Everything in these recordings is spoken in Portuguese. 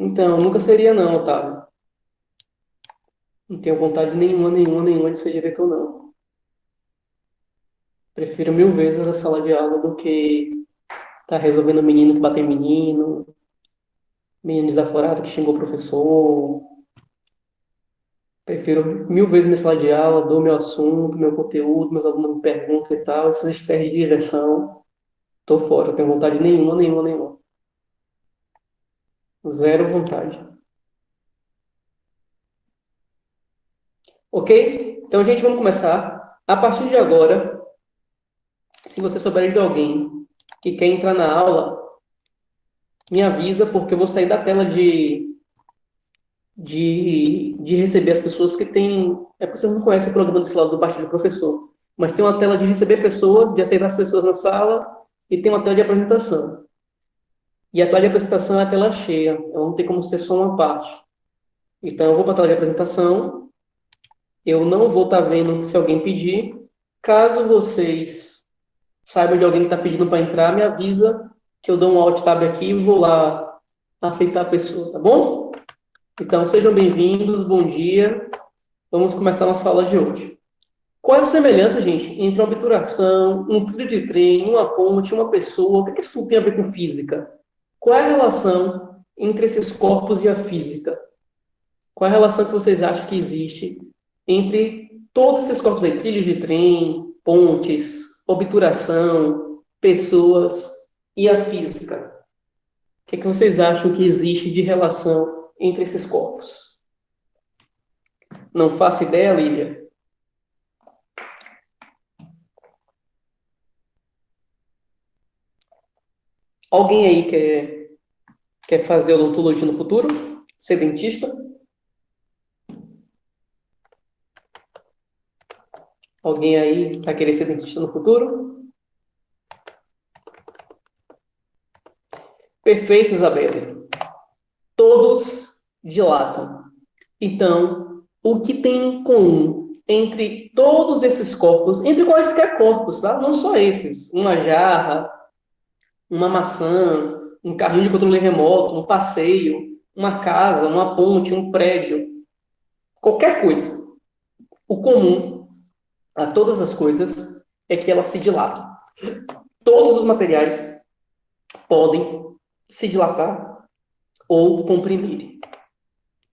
Então, nunca seria não, Otávio. Não tenho vontade nenhuma de ser diretor, não. Prefiro mil vezes a sala de aula do que estar resolvendo menino que bateu em menino, menino desaforado que xingou o professor. Prefiro mil vezes minha sala de aula, dou meu assunto, meu conteúdo, meus alunos me perguntam e tal, esses esterres de direção. Tô fora, não tenho vontade nenhuma. Zero vontade. Ok? Então, gente, vamos começar. A partir de agora, se você souber de alguém que quer entrar na aula, me avisa, porque eu vou sair da tela de receber as pessoas, porque tem. É porque você não conhece o programa desse lado do baixo do professor. Mas tem uma tela de receber pessoas, de aceitar as pessoas na sala, e tem uma tela de apresentação. E a tela de apresentação é a tela cheia, ela não tem como ser só uma parte. Então, eu vou para a tela de apresentação, eu não vou estar vendo se alguém pedir. Caso vocês saibam de alguém que está pedindo para entrar, me avisa que eu dou um alt tab aqui e vou lá aceitar a pessoa, tá bom? Então, sejam bem-vindos, bom dia. Vamos começar a nossa aula de hoje. Qual é a semelhança, gente, entre uma obturação, um trilho de trem, uma ponte, uma pessoa? O que isso tudo tem a ver com física? Qual é a relação entre esses corpos e a física? Qual é a relação que vocês acham que existe entre todos esses corpos aí? Trilhos de trem, pontes, obturação, pessoas e a física? O que é que vocês acham que existe de relação entre esses corpos? Não faço ideia, Lívia. Alguém aí quer fazer odontologia no futuro? Ser dentista? Alguém aí vai querer ser dentista no futuro? Perfeito, Isabelle. Todos dilatam. Então, o que tem em comum entre todos esses corpos, entre quaisquer corpos, tá? Não só esses, uma jarra, uma maçã, um carrinho de controle remoto, um passeio, uma casa, uma ponte, um prédio, qualquer coisa. O comum a todas as coisas é que elas se dilatam. Todos os materiais podem se dilatar ou comprimir.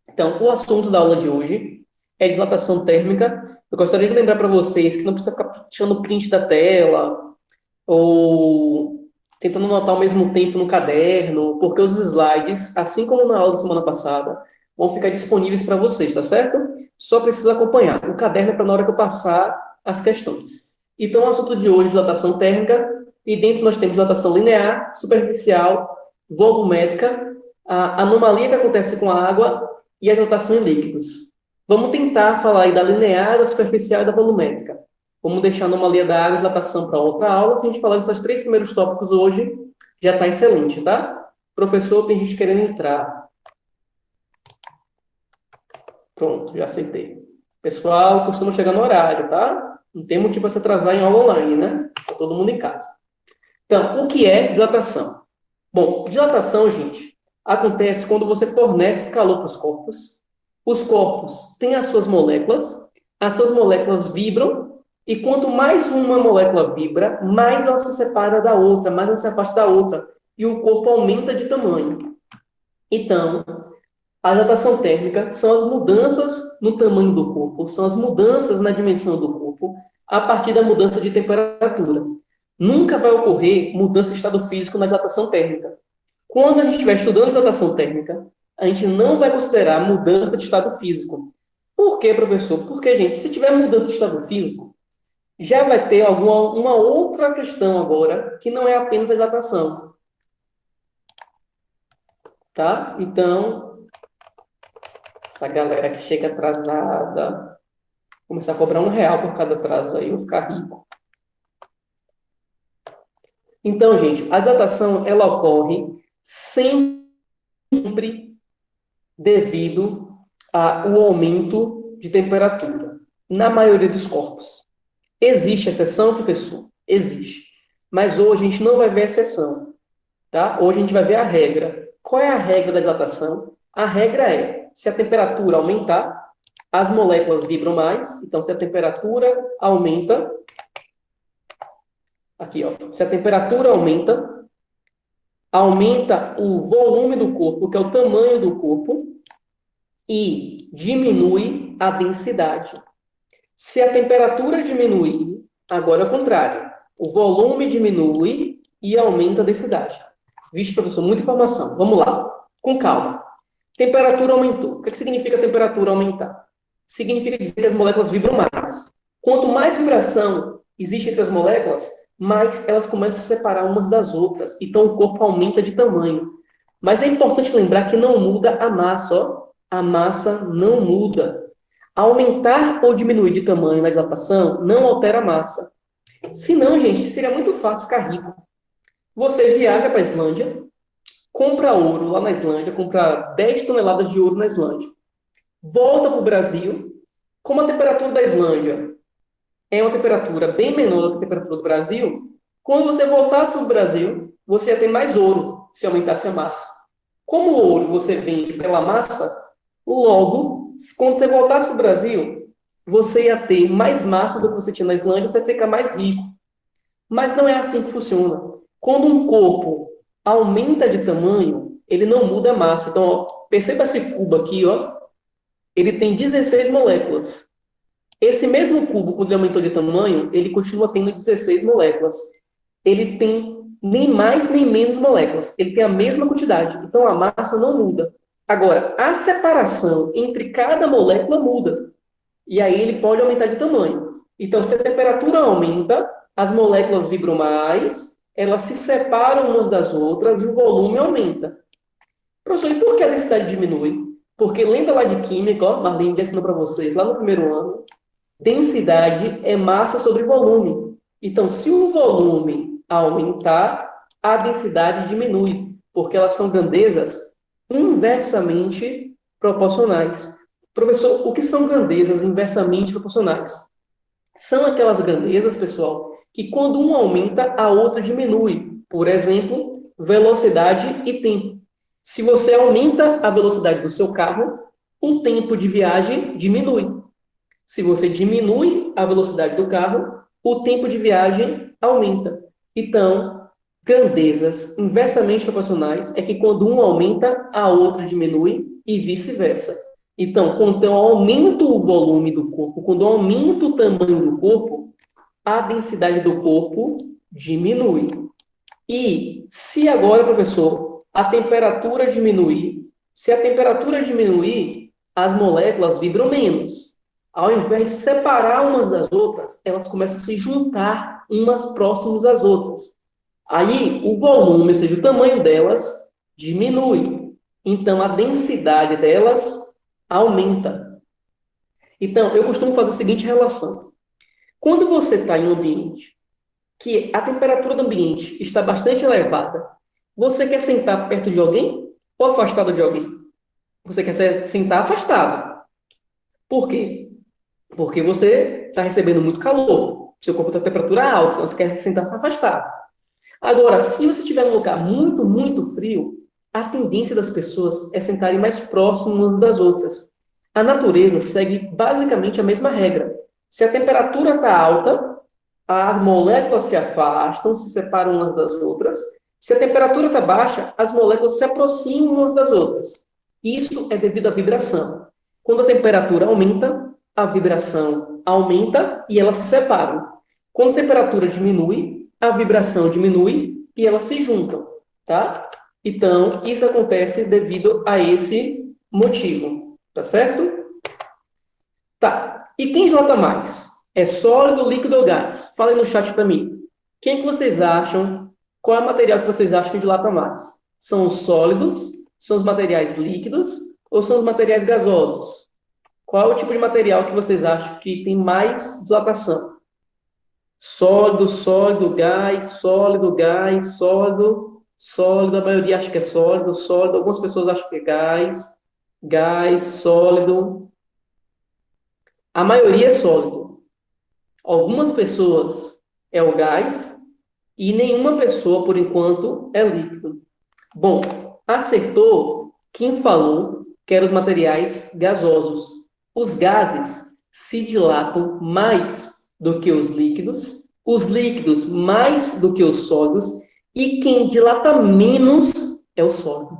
Então, o assunto da aula de hoje é dilatação térmica. Eu gostaria de lembrar para vocês que não precisa ficar tirando print da tela ou tentando anotar ao mesmo tempo no caderno, porque os slides, assim como na aula da semana passada, vão ficar disponíveis para vocês, tá certo? Só precisa acompanhar. O caderno é para na hora que eu passar as questões. Então, o assunto de hoje é dilatação térmica, e dentro nós temos dilatação linear, superficial, volumétrica, a anomalia que acontece com a água e a dilatação em líquidos. Vamos tentar falar aí da linear, da superficial e da volumétrica. Vamos deixar a anomalia da água e dilatação para outra aula. Se a gente falar desses três primeiros tópicos hoje, já está excelente, tá? Professor, tem gente querendo entrar. Pronto, já aceitei. Pessoal, costuma chegar no horário, tá? Não tem motivo para se atrasar em aula online, né? Tá todo mundo em casa. Então, o que é dilatação? Bom, dilatação, gente, acontece quando você fornece calor para os corpos. Os corpos têm as suas moléculas vibram, e quanto mais uma molécula vibra, mais ela se separa da outra, mais ela se afasta da outra, e o corpo aumenta de tamanho. Então, a dilatação térmica são as mudanças no tamanho do corpo, são as mudanças na dimensão do corpo, a partir da mudança de temperatura. Nunca vai ocorrer mudança de estado físico na dilatação térmica. Quando a gente estiver estudando dilatação térmica, a gente não vai considerar mudança de estado físico. Por quê, professor? Porque, gente, se tiver mudança de estado físico, já vai ter uma outra questão agora, que não é apenas a dilatação. Tá? Então, essa galera que chega atrasada, começar a cobrar R$ 1 por cada atraso aí, eu vou ficar rico. Então, gente, a dilatação, ela ocorre sempre devido ao aumento de temperatura, na maioria dos corpos. Existe exceção, professor? Existe. Mas hoje a gente não vai ver exceção, tá? Hoje a gente vai ver a regra. Qual é a regra da dilatação? A regra é, se a temperatura aumentar, as moléculas vibram mais. Então, se a temperatura aumenta, aqui, ó, se a temperatura aumenta, aumenta o volume do corpo, que é o tamanho do corpo, e diminui a densidade. Se a temperatura diminuir, agora é o contrário. O volume diminui e aumenta a densidade. Vixe, professor, muita informação. Vamos lá, com calma. Temperatura aumentou. O que significa temperatura aumentar? Significa dizer que as moléculas vibram mais. Quanto mais vibração existe entre as moléculas, mais elas começam a se separar umas das outras. Então, o corpo aumenta de tamanho. Mas é importante lembrar que não muda a massa, ó. A massa não muda. Aumentar ou diminuir de tamanho na dilatação não altera a massa. Senão, gente, seria muito fácil ficar rico. Você viaja para a Islândia, compra ouro lá na Islândia, compra 10 toneladas de ouro na Islândia. Volta para o Brasil, como a temperatura da Islândia é uma temperatura bem menor do que a temperatura do Brasil, quando você voltasse para o Brasil, você ia ter mais ouro se aumentasse a massa. Como o ouro você vende pela massa, logo, quando você voltasse para o Brasil, você ia ter mais massa do que você tinha na Islândia, você ia ficar mais rico. Mas não é assim que funciona. Quando um corpo aumenta de tamanho, ele não muda a massa. Então, ó, perceba esse cubo aqui, ó. Ele tem 16 moléculas. Esse mesmo cubo, quando ele aumentou de tamanho, ele continua tendo 16 moléculas. Ele tem nem mais nem menos moléculas. Ele tem a mesma quantidade. Então, a massa não muda. Agora, a separação entre cada molécula muda. E aí ele pode aumentar de tamanho. Então, se a temperatura aumenta, as moléculas vibram mais, elas se separam umas das outras e o volume aumenta. Professor, e por que a densidade diminui? Porque lembra lá de química, ó, Marlene já ensinou para vocês, lá no primeiro ano, densidade é massa sobre volume. Então, se o volume aumentar, a densidade diminui, porque elas são grandezas inversamente proporcionais. Professor, o que são grandezas inversamente proporcionais? São aquelas grandezas, pessoal, que quando uma aumenta, a outra diminui. Por exemplo, velocidade e tempo. Se você aumenta a velocidade do seu carro, o tempo de viagem diminui. Se você diminui a velocidade do carro, o tempo de viagem aumenta. Então, grandezas inversamente proporcionais é que quando uma aumenta, a outra diminui e vice-versa. Então, quando eu aumento o volume do corpo, quando eu aumento o tamanho do corpo, a densidade do corpo diminui. E se agora, professor, a temperatura diminuir, se a temperatura diminuir, as moléculas vibram menos. Ao invés de separar umas das outras, elas começam a se juntar umas próximas às outras. Aí, o volume, ou seja, o tamanho delas, diminui. Então, a densidade delas aumenta. Então, eu costumo fazer a seguinte relação. Quando você está em um ambiente que a temperatura do ambiente está bastante elevada, você quer sentar perto de alguém ou afastado de alguém? Você quer sentar afastado. Por quê? Porque você está recebendo muito calor. Seu corpo está com temperatura alta, então você quer sentar afastado. Agora, se você estiver num lugar muito, muito frio, a tendência das pessoas é sentarem mais próximas umas das outras. A natureza segue basicamente a mesma regra. Se a temperatura está alta, as moléculas se afastam, se separam umas das outras. Se a temperatura está baixa, as moléculas se aproximam umas das outras. Isso é devido à vibração. Quando a temperatura aumenta, a vibração aumenta e elas se separam. Quando a temperatura diminui, a vibração diminui e elas se juntam, tá? Então, isso acontece devido a esse motivo, tá certo? Tá. E quem dilata mais? É sólido, líquido ou gás? Fala aí no chat para mim. Quem que vocês acham? Qual é o material que vocês acham que dilata mais? São os sólidos? São os materiais líquidos? Ou são os materiais gasosos? Qual é o tipo de material que vocês acham que tem mais dilatação? Sólido, sólido, gás, sólido, gás, sólido, sólido. A maioria acha que é sólido, sólido. Algumas pessoas acham que é gás, gás, sólido. A maioria é sólido. Algumas pessoas é o gás e nenhuma pessoa, por enquanto, é líquido. Bom, acertou Quem falou que eram os materiais gasosos. Os gases se dilatam mais do que os líquidos mais do que os sólidos, e quem dilata menos é o sólido.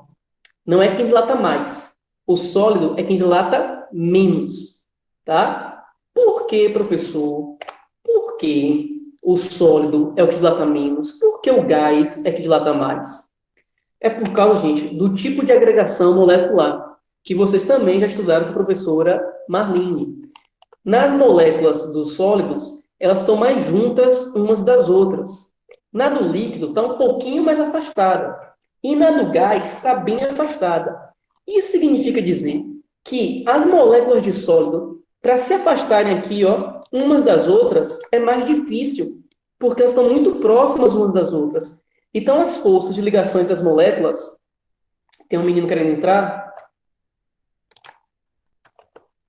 Não é quem dilata mais. O sólido é quem dilata menos, tá? Por que, professor? Por que o sólido é o que dilata menos? Por que o gás é que dilata mais? É por causa, gente, do tipo de agregação molecular, que vocês também já estudaram com a professora Marlene. Nas moléculas dos sólidos, elas estão mais juntas umas das outras. Na do líquido está um pouquinho mais afastada. E na do gás está bem afastada. Isso significa dizer que as moléculas de sólido, para se afastarem aqui, ó, umas das outras, é mais difícil, porque elas estão muito próximas umas das outras. Então, as forças de ligação entre as moléculas... Tem um menino querendo entrar?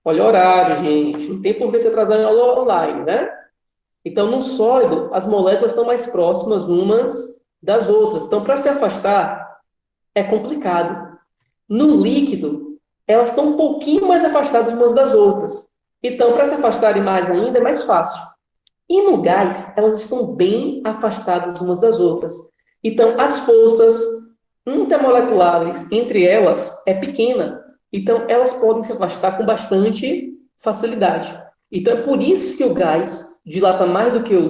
Olha o horário, gente. Não tem por que você atrasar em aula online, né? Então, no sólido, as moléculas estão mais próximas umas das outras. Então, para se afastar, é complicado. No líquido, elas estão um pouquinho mais afastadas umas das outras. Então, para se afastarem mais ainda, é mais fácil. E no gás, elas estão bem afastadas umas das outras. Então, as forças intermoleculares entre elas é pequena. Então, elas podem se afastar com bastante facilidade. Então, é por isso que o gás dilata mais do que o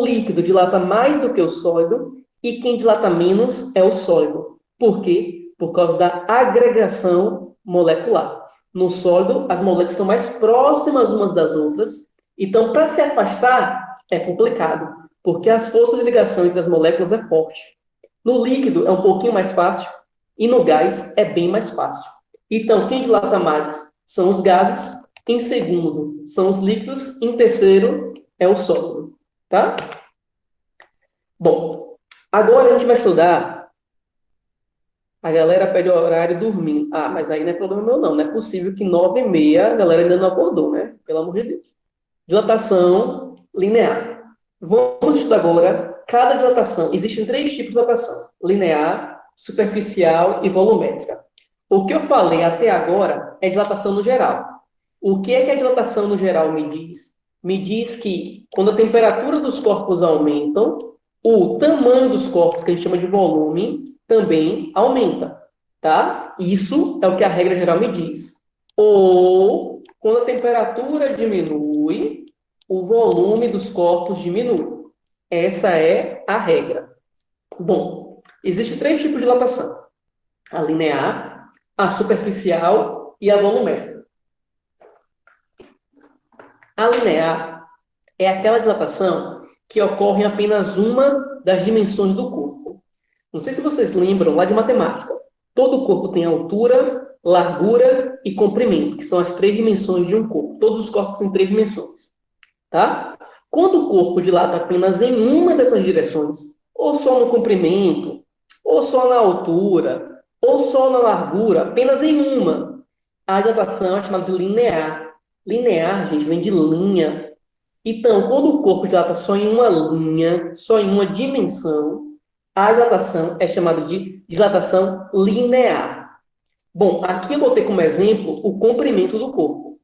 líquido dilata mais do que o sólido, e quem dilata menos é o sólido. Por quê? Por causa da agregação molecular. No sólido, as moléculas estão mais próximas umas das outras, então, para se afastar, é complicado, porque as forças de ligação entre as moléculas é forte. No líquido, é um pouquinho mais fácil, e no gás, é bem mais fácil. Então, quem dilata mais são os gases, em segundo, são os líquidos, em terceiro, é o sólido, tá? Bom, agora a gente vai estudar. A galera pede o horário dormindo. Ah, mas aí não é problema meu, não. Não é possível que 9h30 a galera ainda não acordou, né? Pelo amor de Deus. Dilatação linear. Vamos estudar agora cada dilatação. Existem 3 tipos de dilatação: linear, superficial e volumétrica. O que eu falei até agora é dilatação no geral. O que é que a dilatação no geral me diz? Me diz que quando a temperatura dos corpos aumentam, o tamanho dos corpos, que a gente chama de volume, também aumenta, tá? Isso é o que a regra geral me diz. Ou, quando a temperatura diminui, o volume dos corpos diminui. Essa é a regra. Bom, existem 3 tipos de dilatação: a linear, a superficial e a volumétrica. A linear é aquela dilatação que ocorre em apenas uma das dimensões do corpo. Não sei se vocês lembram lá de matemática. Todo corpo tem altura, largura e comprimento, que são as 3 dimensões de um corpo. Todos os corpos têm 3 dimensões, tá? Quando o corpo dilata apenas em uma dessas direções, ou só no comprimento, ou só na altura, ou só na largura, apenas em uma, a dilatação é chamada de linear. Linear, gente, vem de linha. Então, quando o corpo dilata só em uma linha, só em uma dimensão, a dilatação é chamada de dilatação linear. Bom, aqui eu botei como exemplo o comprimento do corpo,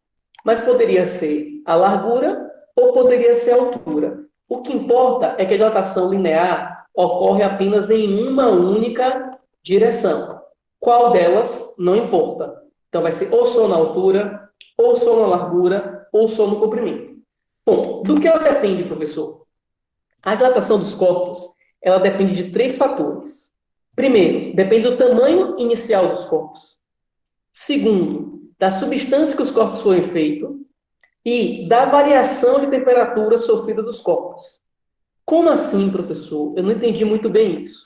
mas poderia ser a largura ou poderia ser a altura. O que importa é que a dilatação linear ocorre apenas em uma única direção. Qual delas? Não importa. Então, vai ser ou só na altura, ou só na largura, ou só no comprimento. Bom, do que ela depende, professor? A dilatação dos corpos, ela depende de 3 fatores. Primeiro, depende do tamanho inicial dos corpos. Segundo, da substância que os corpos foram feitos. E da variação de temperatura sofrida dos corpos. Como assim, professor? Eu não entendi muito bem isso.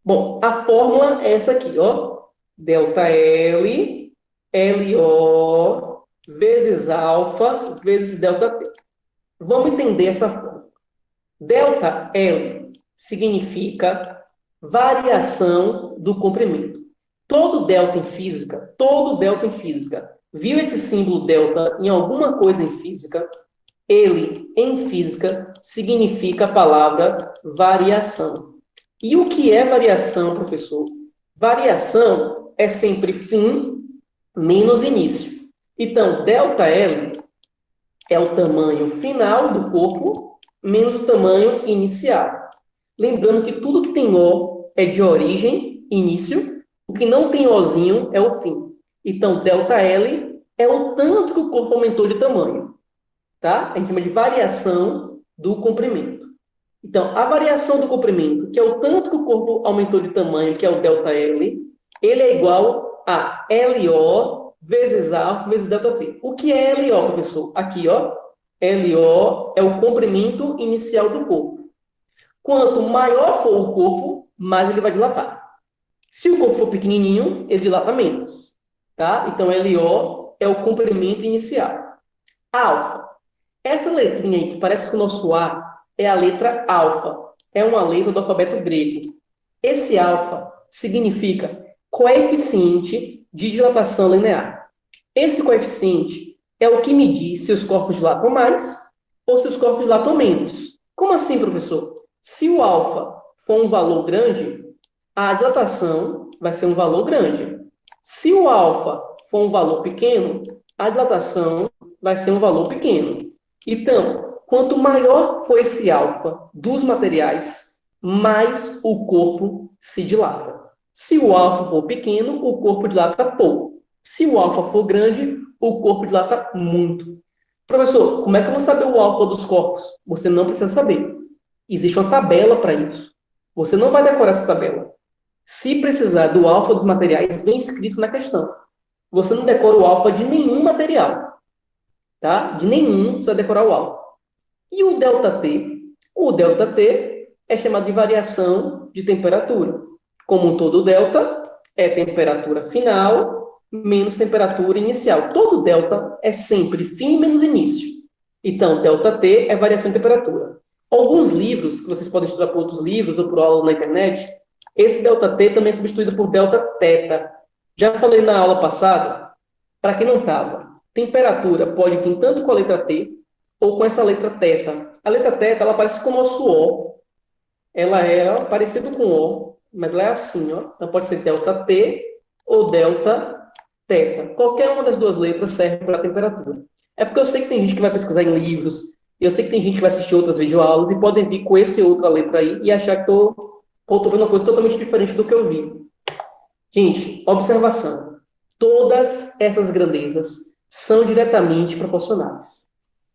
Bom, a fórmula é essa aqui, ó. Delta L, LO, vezes alfa, vezes delta T. Vamos entender essa fórmula. Delta L significa variação do comprimento. Todo delta em física, viu esse símbolo delta em alguma coisa em física? Ele, em física, significa a palavra variação. E o que é variação, professor? Variação é sempre fim menos início. Então, ΔL é o tamanho final do corpo menos o tamanho inicial. Lembrando que tudo que tem O é de origem, início, o que não tem Ozinho é o fim. Então, ΔL é o tanto que o corpo aumentou de tamanho, tá? A gente chama de variação do comprimento. Então, a variação do comprimento, que é o tanto que o corpo aumentou de tamanho, que é o ΔL, ele é igual a LO vezes alfa vezes ΔT. O que é LO, professor? Aqui, ó. LO é o comprimento inicial do corpo. Quanto maior for o corpo, mais ele vai dilatar. Se o corpo for pequenininho, ele dilata menos, tá? Então, LO é o comprimento inicial. Alfa. Essa letrinha aí, que parece que o nosso A é a letra alfa. É uma letra do alfabeto grego. Esse alfa significa coeficiente de dilatação linear. Esse coeficiente é o que me diz se os corpos dilatam mais ou se os corpos dilatam menos. Como assim, professor? Se o alfa for um valor grande, a dilatação vai ser um valor grande. Se o alfa for um valor pequeno, a dilatação vai ser um valor pequeno. Então, quanto maior for esse alfa dos materiais, mais o corpo se dilata. Se o alfa for pequeno, o corpo dilata pouco. Se o alfa for grande, o corpo dilata muito. Professor, como é que eu vou saber o alfa dos corpos? Você não precisa saber. Existe uma tabela para isso. Você não vai decorar essa tabela. Se precisar do alfa dos materiais, vem escrito na questão. Você não decora o alfa de nenhum material, tá? De nenhum, você vai decorar o alfa. E o ΔT? O ΔT é chamado de variação de temperatura. Como todo delta é temperatura final menos temperatura inicial. Todo delta é sempre fim menos início. Então, ΔT é variação de temperatura. Alguns livros, que vocês podem estudar por outros livros ou por aula na internet, esse ΔT também é substituído por Δθ. Já falei na aula passada, para quem não estava, temperatura pode vir tanto com a letra T ou com essa letra θ. A letra θ, ela parece com o nosso O. Ela é parecida com O, mas ela é assim, ó. Então pode ser ΔT ou Δθ. Qualquer uma das duas letras serve para a temperatura. É porque eu sei que tem gente que vai pesquisar em livros, eu sei que tem gente que vai assistir outras videoaulas e podem vir com esse outra letra aí e achar que tô vendo uma coisa totalmente diferente do que eu vi. Gente, observação. Todas essas grandezas são diretamente proporcionais.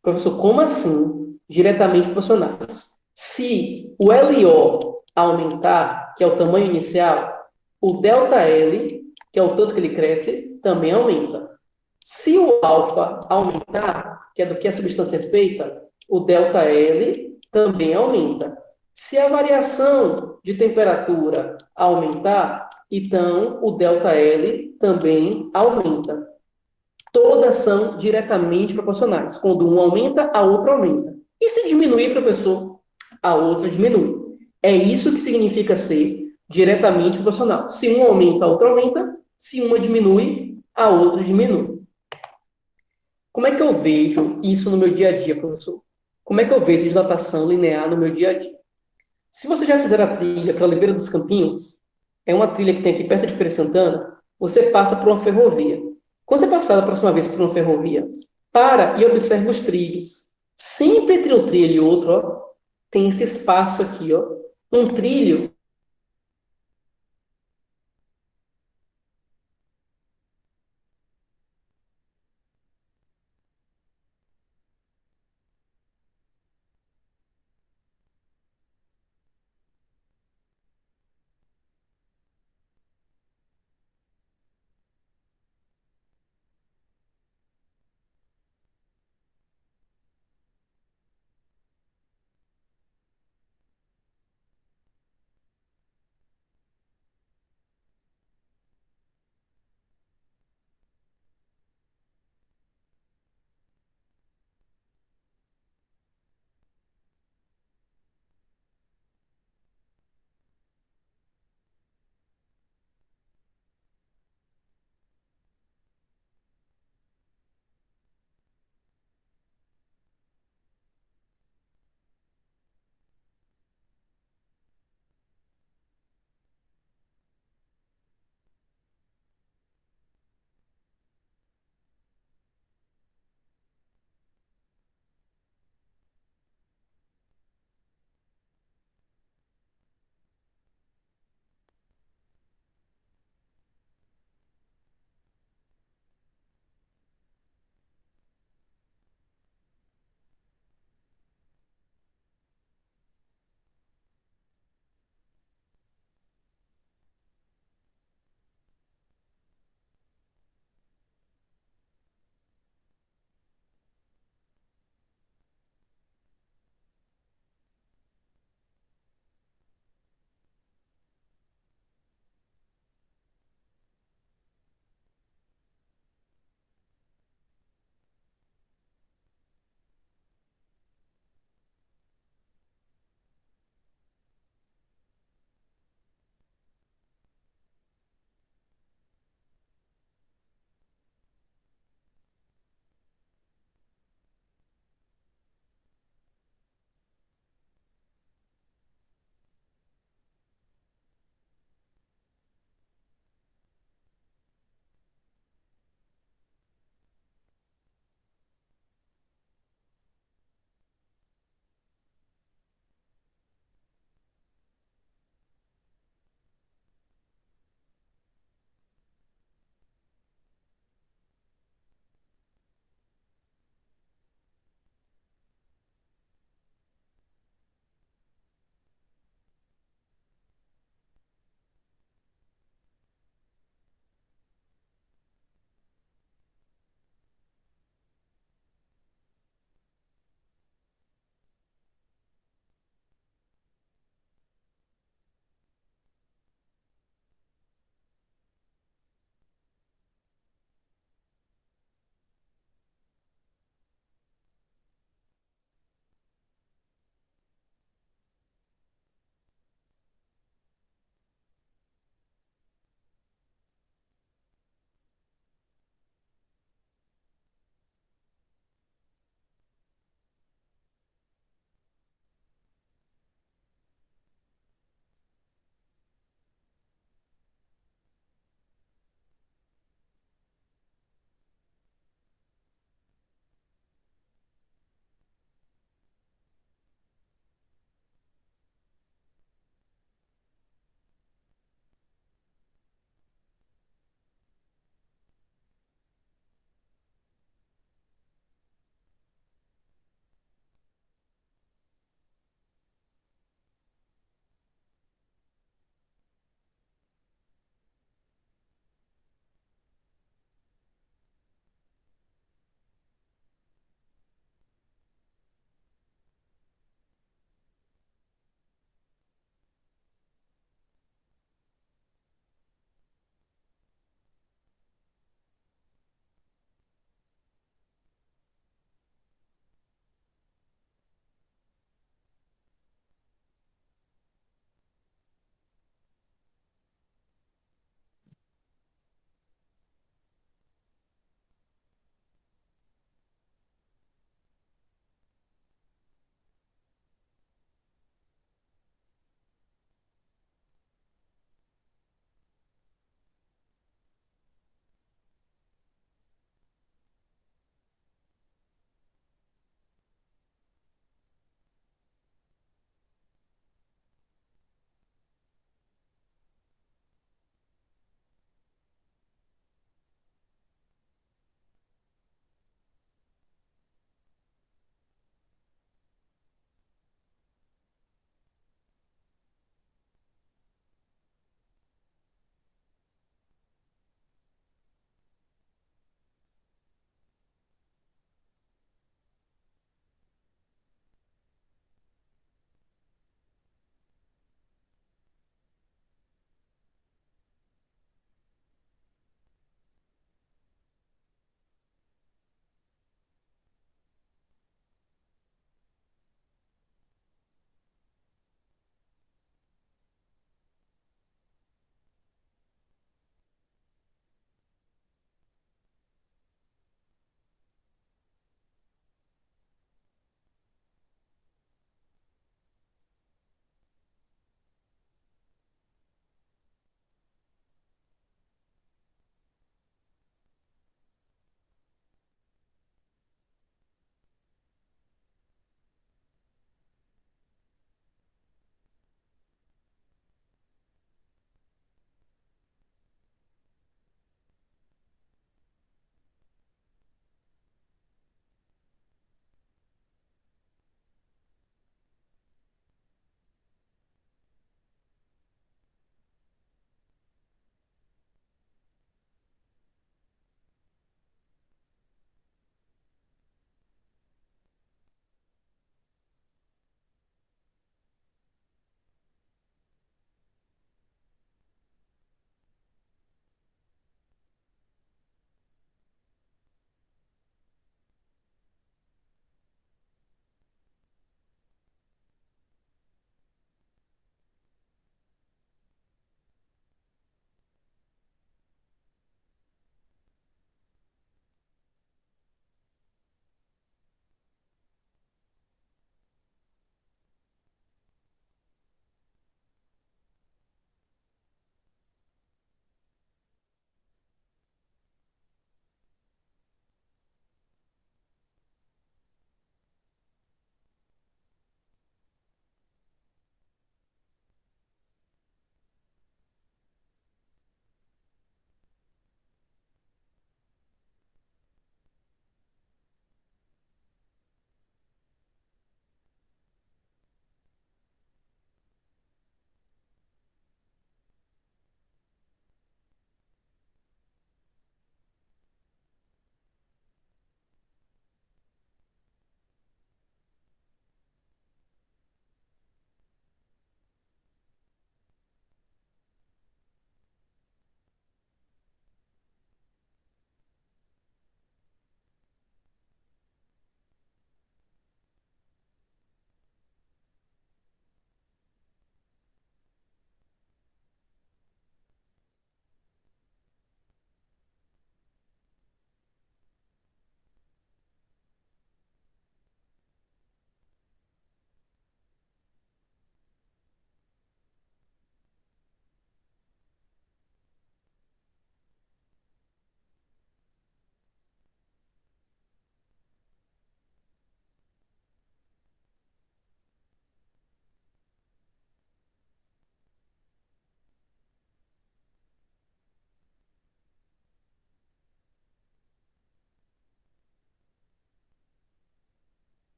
Professor, como assim diretamente proporcionais? Se o LO aumentar, que é o tamanho inicial, o ΔL, que é o tanto que ele cresce, também aumenta. Se o alfa aumentar, que é do que a substância é feita, o ΔL também aumenta. Se a variação de temperatura aumentar, então o ΔL também aumenta. Todas são diretamente proporcionais. Quando um aumenta, a outra aumenta. E se diminuir, professor, a outra diminui. É isso que significa ser diretamente proporcional. Se um aumenta, a outra aumenta. Se uma diminui, a outra diminui. Como é que eu vejo isso no meu dia a dia, professor? Como é que eu vejo dilatação linear no meu dia a dia? Se você já fizer a trilha para Oliveira dos Campinhos, é uma trilha que tem aqui perto de Feira de Santana, você passa por uma ferrovia. Quando você passar da próxima vez por uma ferrovia, para e observa os trilhos. Sempre entre um trilho e outro, ó, tem esse espaço aqui, ó. Um trilho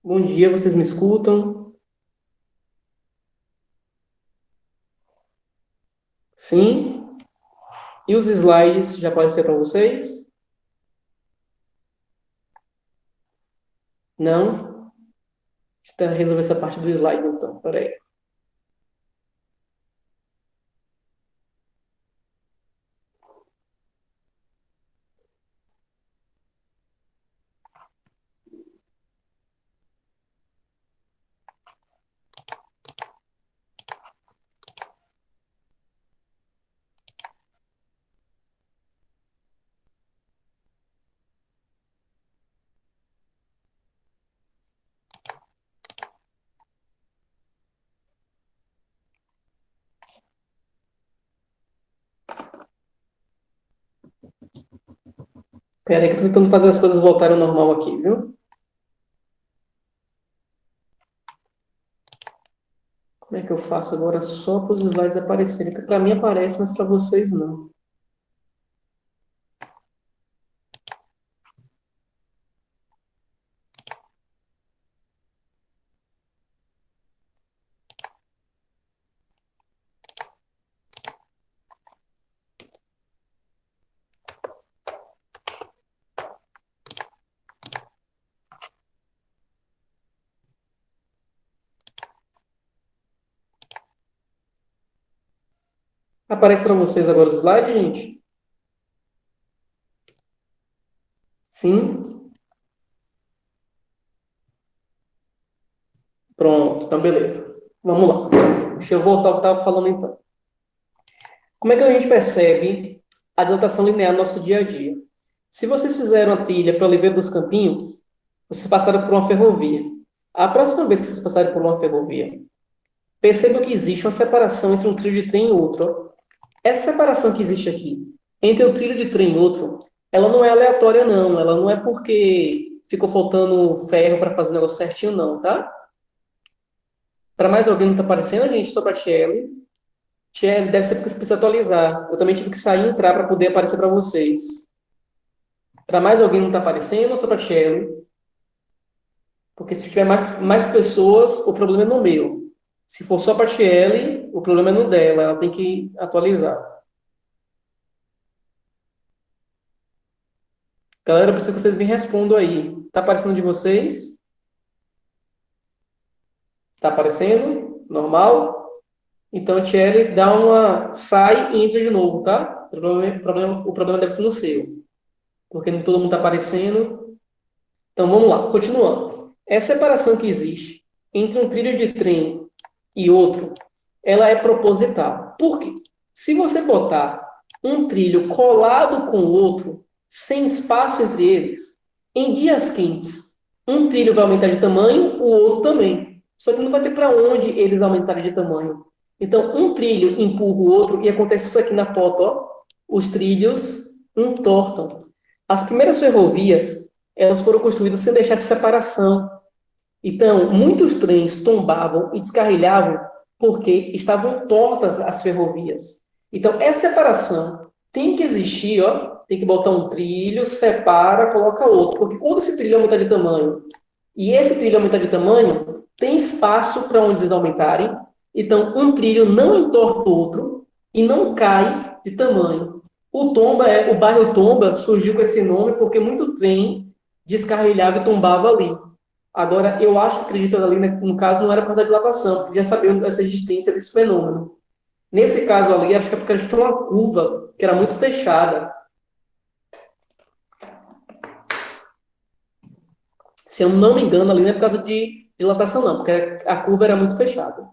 Bom dia, vocês me escutam? Sim? E os slides já podem ser para vocês? Não? Deixa eu resolver essa parte do slide, então. Peraí. Peraí que eu tô tentando fazer as coisas voltarem ao normal aqui, viu? Como é que eu faço agora só para os slides aparecerem? Porque para mim aparece, mas para vocês não. Aparece para vocês agora os slides, gente? Sim? Pronto, então beleza. Vamos lá. Deixa eu voltar ao que eu estava falando então. Como é que a gente percebe a dilatação linear no nosso dia a dia? Se vocês fizeram a trilha para Oliveira dos Campinhos, vocês passaram por uma ferrovia. A próxima vez que vocês passarem por uma ferrovia, percebam que existe uma separação entre um trilho de trem e outro. Ó. Essa separação que existe aqui, entre um trilho de trem e outro, ela não é aleatória, não. Ela não é porque ficou faltando ferro para fazer o negócio certinho, não, tá? Para mais alguém não está aparecendo, gente, só para Tiele. Tiele, deve ser porque você precisa atualizar. Eu também tive que sair e entrar para poder aparecer para vocês. Para mais alguém não está aparecendo, ou só para Tiele? Porque se tiver mais pessoas, o problema é no meu. Se for só para Tiele, o problema é no dela. Ela tem que atualizar. Galera, eu preciso que vocês me respondam aí. Tá aparecendo de vocês? Tá aparecendo? Normal? Então, Thierry, dá uma... Sai e entra de novo, tá? O problema deve ser no seu. Porque nem todo mundo tá aparecendo. Então, vamos lá. Continuando. Essa separação que existe entre um trilho de trem e outro, ela é proposital. Por quê? Se você botar um trilho colado com o outro, sem espaço entre eles, em dias quentes, um trilho vai aumentar de tamanho, o outro também. Só que não vai ter para onde eles aumentarem de tamanho. Então, um trilho empurra o outro, e acontece isso aqui na foto, ó. Os trilhos entortam. As primeiras ferrovias, elas foram construídas sem deixar essa separação. Então, muitos trens tombavam e descarrilhavam porque estavam tortas as ferrovias. Então, essa separação tem que existir, ó, tem que botar um trilho, separa, coloca outro. Porque quando esse trilho aumentar de tamanho e esse trilho aumentar de tamanho, tem espaço para onde eles aumentarem. Então, um trilho não entorta o outro e não cai de tamanho. O bairro Tomba surgiu com esse nome porque muito trem descarrilhava e tombava ali. Agora, eu acho, acredito ali, né, no caso, não era por causa da dilatação, porque já sabia essa existência desse fenômeno. Nesse caso ali, acho que é porque a gente tinha uma curva que era muito fechada. Se eu não me engano, ali não é por causa de dilatação, não, porque a curva era muito fechada.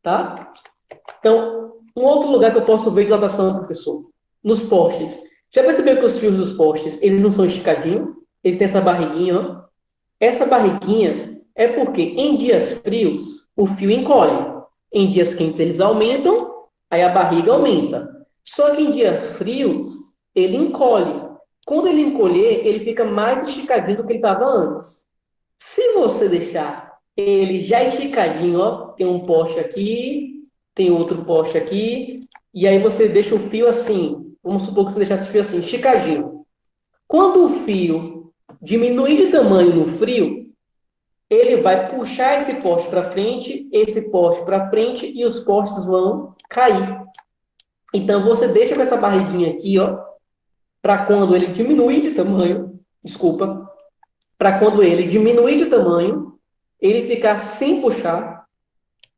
Tá? Então, um outro lugar que eu posso ver dilatação, professor, nos postes. Já percebeu que os fios dos postes, eles não são esticadinhos? Eles têm essa barriguinha, ó. Essa barriguinha é porque em dias frios o fio encolhe. Em dias quentes eles aumentam, aí a barriga aumenta. Só que em dias frios ele encolhe. Quando ele encolher, ele fica mais esticadinho do que ele estava antes. Se você deixar ele já esticadinho, ó, tem um poste aqui, tem outro poste aqui, e aí você deixa o fio assim. Vamos supor que você deixasse o fio assim, esticadinho. Quando o fio diminuir de tamanho no frio, ele vai puxar esse poste para frente, esse poste para frente, e os postes vão cair. Então, você deixa com essa barriguinha aqui, ó, para quando ele diminuir de tamanho, desculpa, para quando ele diminuir de tamanho, ele ficar sem puxar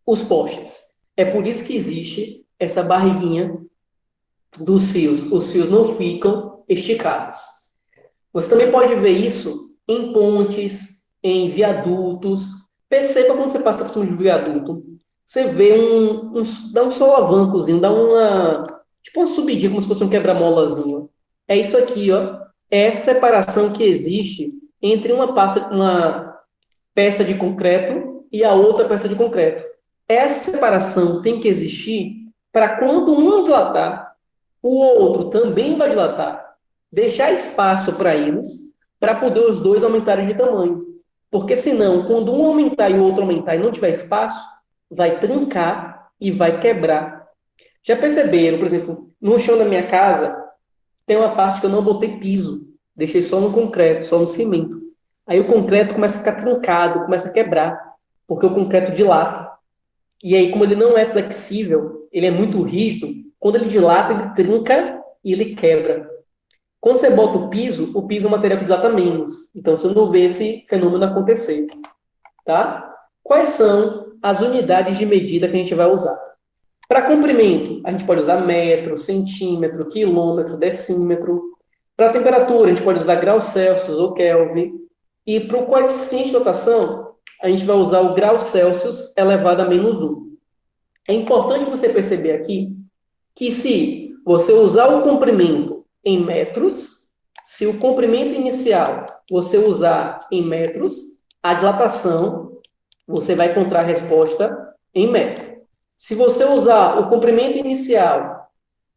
os postes. É por isso que existe essa barriguinha dos fios. Os fios não ficam esticados. Você também pode ver isso em pontes, em viadutos. Perceba quando você passa por cima de um viaduto, você vê dá um solavancozinho, dá tipo uma subidinha, como se fosse um quebra-molazinho. É isso aqui, ó. É essa separação que existe entre uma peça de concreto e a outra peça de concreto. Essa separação tem que existir para quando um dilatar, o outro também vai dilatar. Deixar espaço para eles, para poder os dois aumentarem de tamanho. Porque senão, quando um aumentar e o outro aumentar e não tiver espaço, vai trancar e vai quebrar. Já perceberam, por exemplo, no chão da minha casa, tem uma parte que eu não botei piso. Deixei só no concreto, só no cimento. Aí o concreto começa a ficar trancado, começa a quebrar, porque o concreto dilata. E aí, como ele não é flexível, ele é muito rígido, quando ele dilata, ele trinca e ele quebra. Quando você bota o piso é um material que dilata menos. Então, você não vê esse fenômeno acontecer. Tá? Quais são as unidades de medida que a gente vai usar? Para comprimento, a gente pode usar metro, centímetro, quilômetro, decímetro. Para temperatura, a gente pode usar graus Celsius ou Kelvin. E para o coeficiente de rotação, a gente vai usar o grau Celsius elevado a -1. É importante você perceber aqui que se você usar o comprimento em metros, se o comprimento inicial você usar em metros, a dilatação, você vai encontrar a resposta em metro. Se você usar o comprimento inicial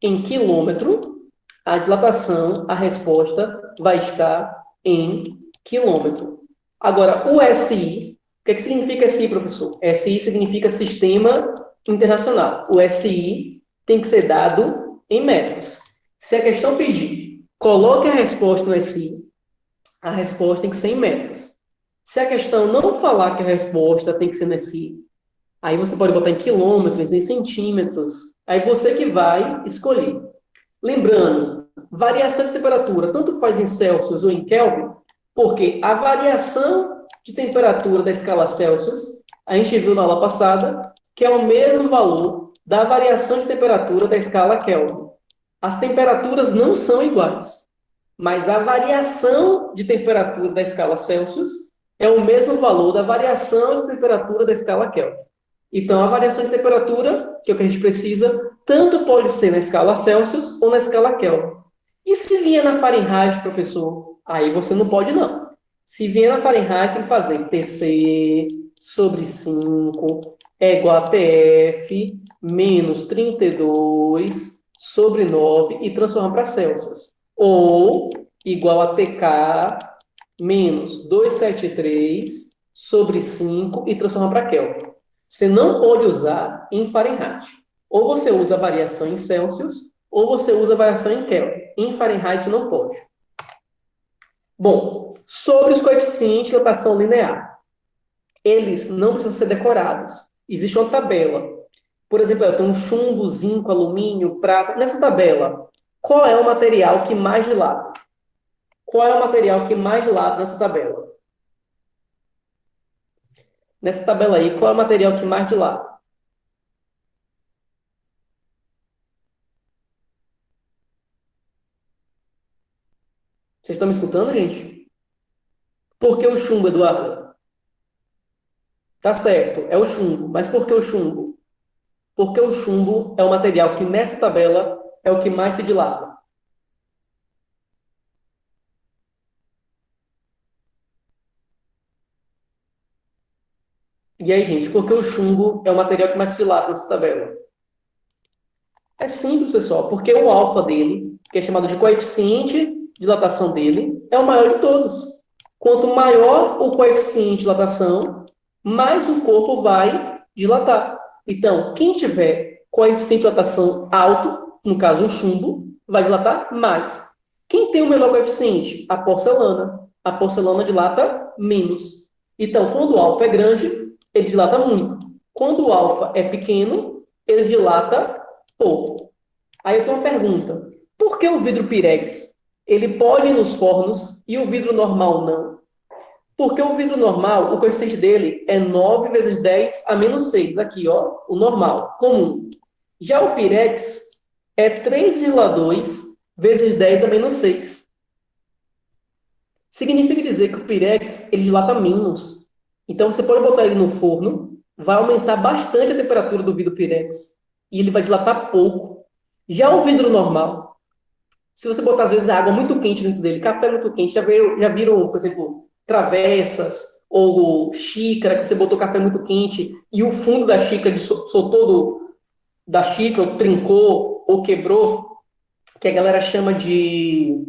em quilômetro, a dilatação, a resposta vai estar em quilômetro. Agora, o SI, o que significa SI, professor? SI significa Sistema Internacional. O SI tem que ser dado em metros. Se a questão pedir, coloque a resposta no SI, a resposta tem que ser em metros. Se a questão não falar que a resposta tem que ser no SI, aí você pode botar em quilômetros, em centímetros, aí você que vai escolher. Lembrando, variação de temperatura, tanto faz em Celsius ou em Kelvin, porque a variação de temperatura da escala Celsius, a gente viu na aula passada, que é o mesmo valor da variação de temperatura da escala Kelvin. As temperaturas não são iguais, mas a variação de temperatura da escala Celsius é o mesmo valor da variação de temperatura da escala Kelvin. Então, a variação de temperatura, que é o que a gente precisa, tanto pode ser na escala Celsius ou na escala Kelvin. E se vier na Fahrenheit, professor? Aí você não pode, não. Se vier na Fahrenheit, você tem que fazer TC sobre 5 é igual a TF menos 32 sobre 9 e transformar para Celsius. Ou igual a TK menos 273 sobre 5 e transformar para Kelvin. Você não pode usar em Fahrenheit. Ou você usa a variação em Celsius, ou você usa a variação em Kelvin. Em Fahrenheit não pode. Bom, sobre os coeficientes de rotação linear. Eles não precisam ser decorados. Existe uma tabela. Por exemplo, eu tenho um chumbo, zinco, alumínio, prata. Nessa tabela, qual é o material que mais dilata? Qual é o material que mais dilata nessa tabela? Nessa tabela aí, qual é o material que mais dilata? Vocês estão me escutando, gente? Por que o chumbo, Eduardo? Tá certo, é o chumbo. Mas por que o chumbo? Porque o chumbo é o material que nessa tabela é o que mais se dilata. E aí, gente, por que o chumbo é o material que mais se dilata nessa tabela? É simples, pessoal, porque o alfa dele, que é chamado de coeficiente de dilatação dele, é o maior de todos. Quanto maior o coeficiente de dilatação, mais o corpo vai dilatar. Então, quem tiver coeficiente de dilatação alto, no caso o chumbo, vai dilatar mais. Quem tem o menor coeficiente? A porcelana. A porcelana dilata menos. Então, quando o alfa é grande, ele dilata muito. Quando o alfa é pequeno, ele dilata pouco. Aí eu tenho uma pergunta. Por que o vidro Pirex, ele pode ir nos fornos e o vidro normal não? Porque o vidro normal, o coeficiente dele é 9 vezes 10 a menos 6. Aqui, ó, o normal, comum. Já o Pirex é 3,2 vezes 10 a menos 6. Significa dizer que o Pirex, ele dilata menos. Então, você pode botar ele no forno, vai aumentar bastante a temperatura do vidro Pirex. E ele vai dilatar pouco. Já o vidro normal, se você botar, às vezes, água muito quente dentro dele, café muito quente, já viram, por exemplo, travessas ou xícara, que você botou café muito quente e o fundo da xícara soltou da xícara, ou trincou ou quebrou, que a galera chama de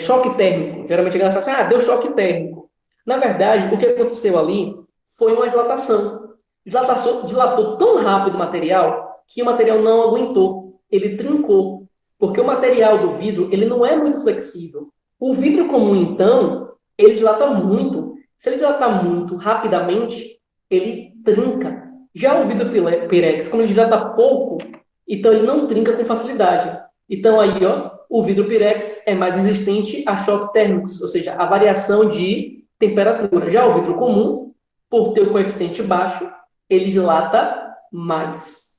choque térmico. Geralmente a galera fala assim, deu choque térmico. Na verdade, o que aconteceu ali foi uma dilatação. Dilatou tão rápido o material que o material não aguentou. Ele trincou. Porque o material do vidro, ele não é muito flexível. O vidro comum, então, ele dilata muito. Se ele dilatar muito rapidamente, ele trinca. Já o vidro Pirex, como ele dilata pouco, então ele não trinca com facilidade. Então aí, ó, o vidro Pirex é mais resistente a choques térmicos, ou seja, a variação de temperatura. Já o vidro comum, por ter o coeficiente baixo, ele dilata mais.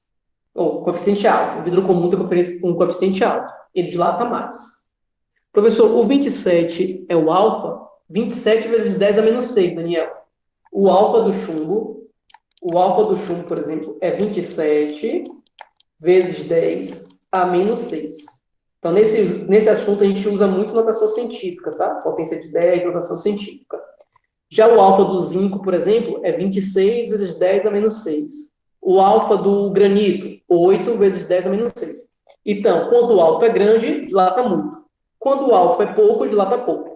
Ou coeficiente alto. O vidro comum tem um coeficiente alto. Ele dilata mais. Professor, o 27 é o alfa? 27 vezes 10 a menos 6, Daniel. O alfa do chumbo, por exemplo, é 27 vezes 10 a menos 6. Então, nesse assunto, a gente usa muito notação científica, tá? Potência de 10, notação científica. Já o alfa do zinco, por exemplo, é 26 vezes 10 a menos 6. O alfa do granito, 8 vezes 10 a menos 6. Então, quando o alfa é grande, dilata muito. Quando o alfa é pouco, dilata pouco.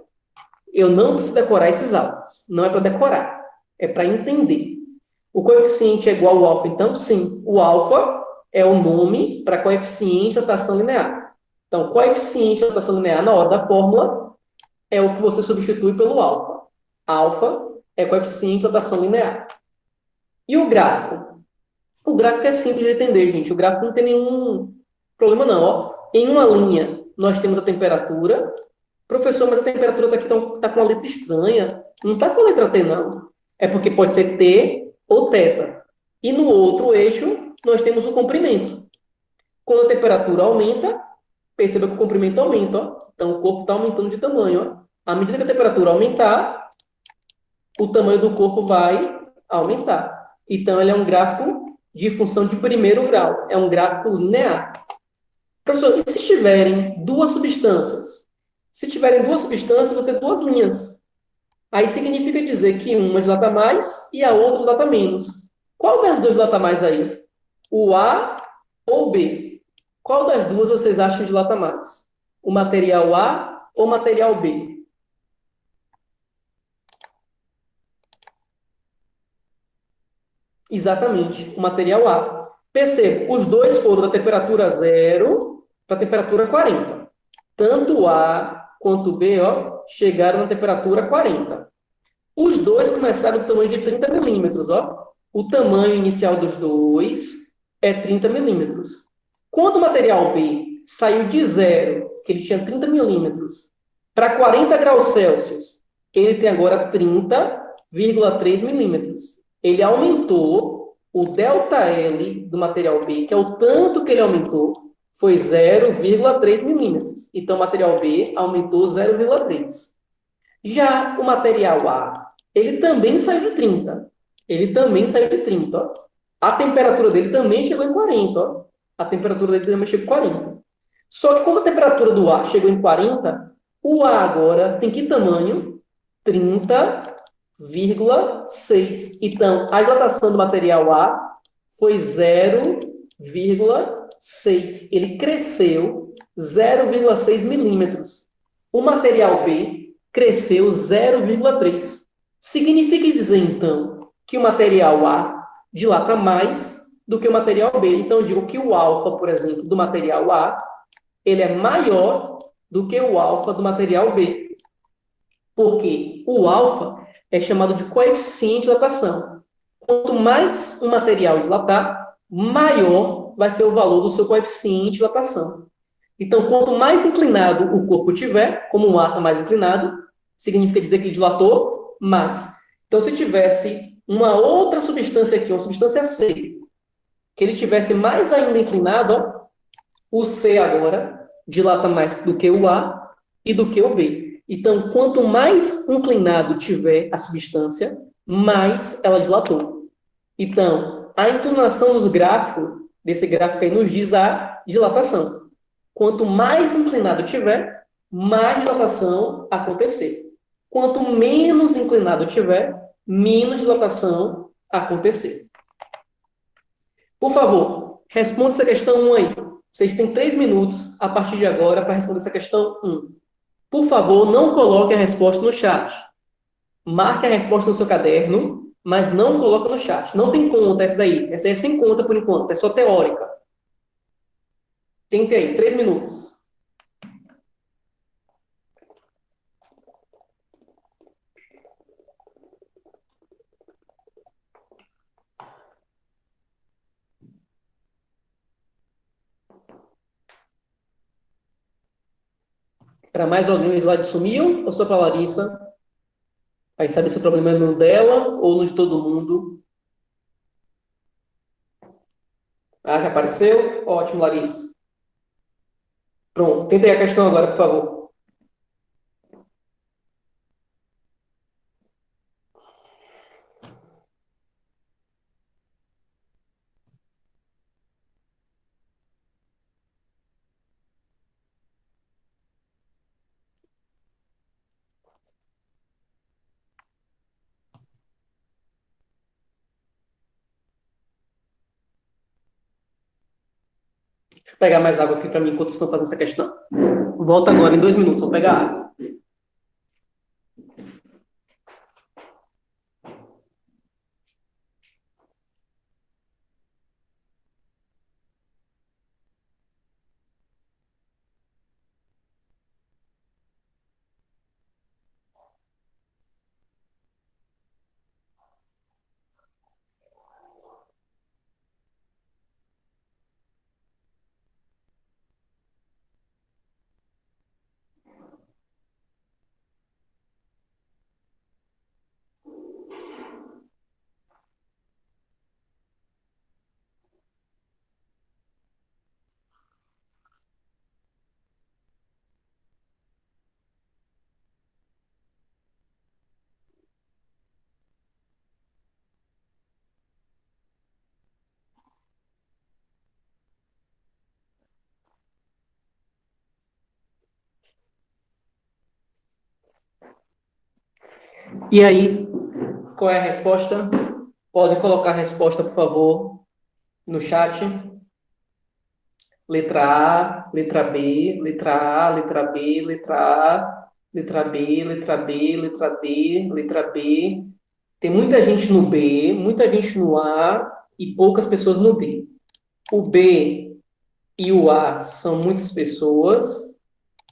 Eu não preciso decorar esses alfas. Não é para decorar. É para entender. O coeficiente é igual ao alfa, então? Sim. O alfa é o nome para coeficiente da tração linear. Então, coeficiente da tração linear na hora da fórmula é o que você substitui pelo alfa. Alfa é coeficiente da tração linear. E o gráfico? O gráfico é simples de entender, gente. O gráfico não tem nenhum problema, não. Ó. Em uma linha, nós temos a temperatura. Professor, mas a temperatura está tá com uma letra estranha. Não está com a letra T, não. É porque pode ser T ou θ. E no outro eixo, nós temos o comprimento. Quando a temperatura aumenta, perceba que o comprimento aumenta. Ó. Então, o corpo está aumentando de tamanho. Ó. À medida que a temperatura aumentar, o tamanho do corpo vai aumentar. Então, ele é um gráfico de função de primeiro grau. É um gráfico linear. Professor, e se tiverem duas substâncias? Se tiverem duas substâncias, você tem duas linhas. Aí significa dizer que uma dilata mais e a outra dilata menos. Qual das duas dilata mais aí? O A ou o B? Qual das duas vocês acham que dilata mais? O material A ou o material B? Exatamente, o material A. Perceba, os dois foram da temperatura 0 para a temperatura 40. Tanto o A quanto o B, ó, chegaram na temperatura 40. Os dois começaram do tamanho de 30 milímetros. Ó. O tamanho inicial dos dois é 30 milímetros. Quando o material B saiu de 0, que ele tinha 30 milímetros, para 40 graus Celsius, ele tem agora 30,3 milímetros. Ele aumentou o ΔL do material B, que é o tanto que ele aumentou, foi 0,3 milímetros. Então, o material B aumentou 0,3. Já o material A, ele também saiu de 30. Ele também saiu de 30. Ó. A temperatura dele também chegou em 40. Ó. A temperatura dele também chegou em 40. Só que como a temperatura do A chegou em 40, o A agora tem que tamanho? 30,6. Então, a dilatação do material A foi 0,6. Ele cresceu 0,6 milímetros. O material B cresceu 0,3. Significa dizer, então, que o material A dilata mais do que o material B. Então, eu digo que o alfa, por exemplo, do material A, ele é maior do que o alfa do material B. Porque o alfa é chamado de coeficiente de dilatação. Quanto mais o material dilatar, maior vai ser o valor do seu coeficiente de dilatação. Então, quanto mais inclinado o corpo tiver, como um ar está mais inclinado, significa dizer que ele dilatou mais. Então, se tivesse uma outra substância aqui, uma substância C, que ele tivesse mais ainda inclinado, ó, o C agora dilata mais do que o A e do que o B. Então, quanto mais inclinado tiver a substância, mais ela dilatou. Então, a inclinação nos gráficos, desse gráfico aí, nos diz a dilatação. Quanto mais inclinado tiver, mais dilatação acontecer. Quanto menos inclinado tiver, menos dilatação acontecer. Por favor, responda essa questão 1 aí. Vocês têm 3 minutos a partir de agora para responder essa questão 1. Por favor, não coloque a resposta no chat. Marque a resposta no seu caderno, mas não coloque no chat. Não tem conta essa daí. Essa aí é sem conta por enquanto, é só teórica. Tente aí, 3 minutos. Para mais alguém o slide sumiu ou só para a Larissa? Aí sabe se o problema é no dela ou no de todo mundo. Ah, já apareceu? Ótimo, Larissa. Pronto, tenta aí a questão agora, por favor. Deixa eu pegar mais água aqui para mim enquanto vocês estão fazendo essa questão. Volta agora em 2 minutos, vou pegar água. E aí, qual é a resposta? Podem colocar a resposta, por favor, no chat. Letra A, letra B, letra A, letra B, letra A, letra B, letra B, letra D, letra B. Tem muita gente no B, muita gente no A e poucas pessoas no D. O B e o A são muitas pessoas,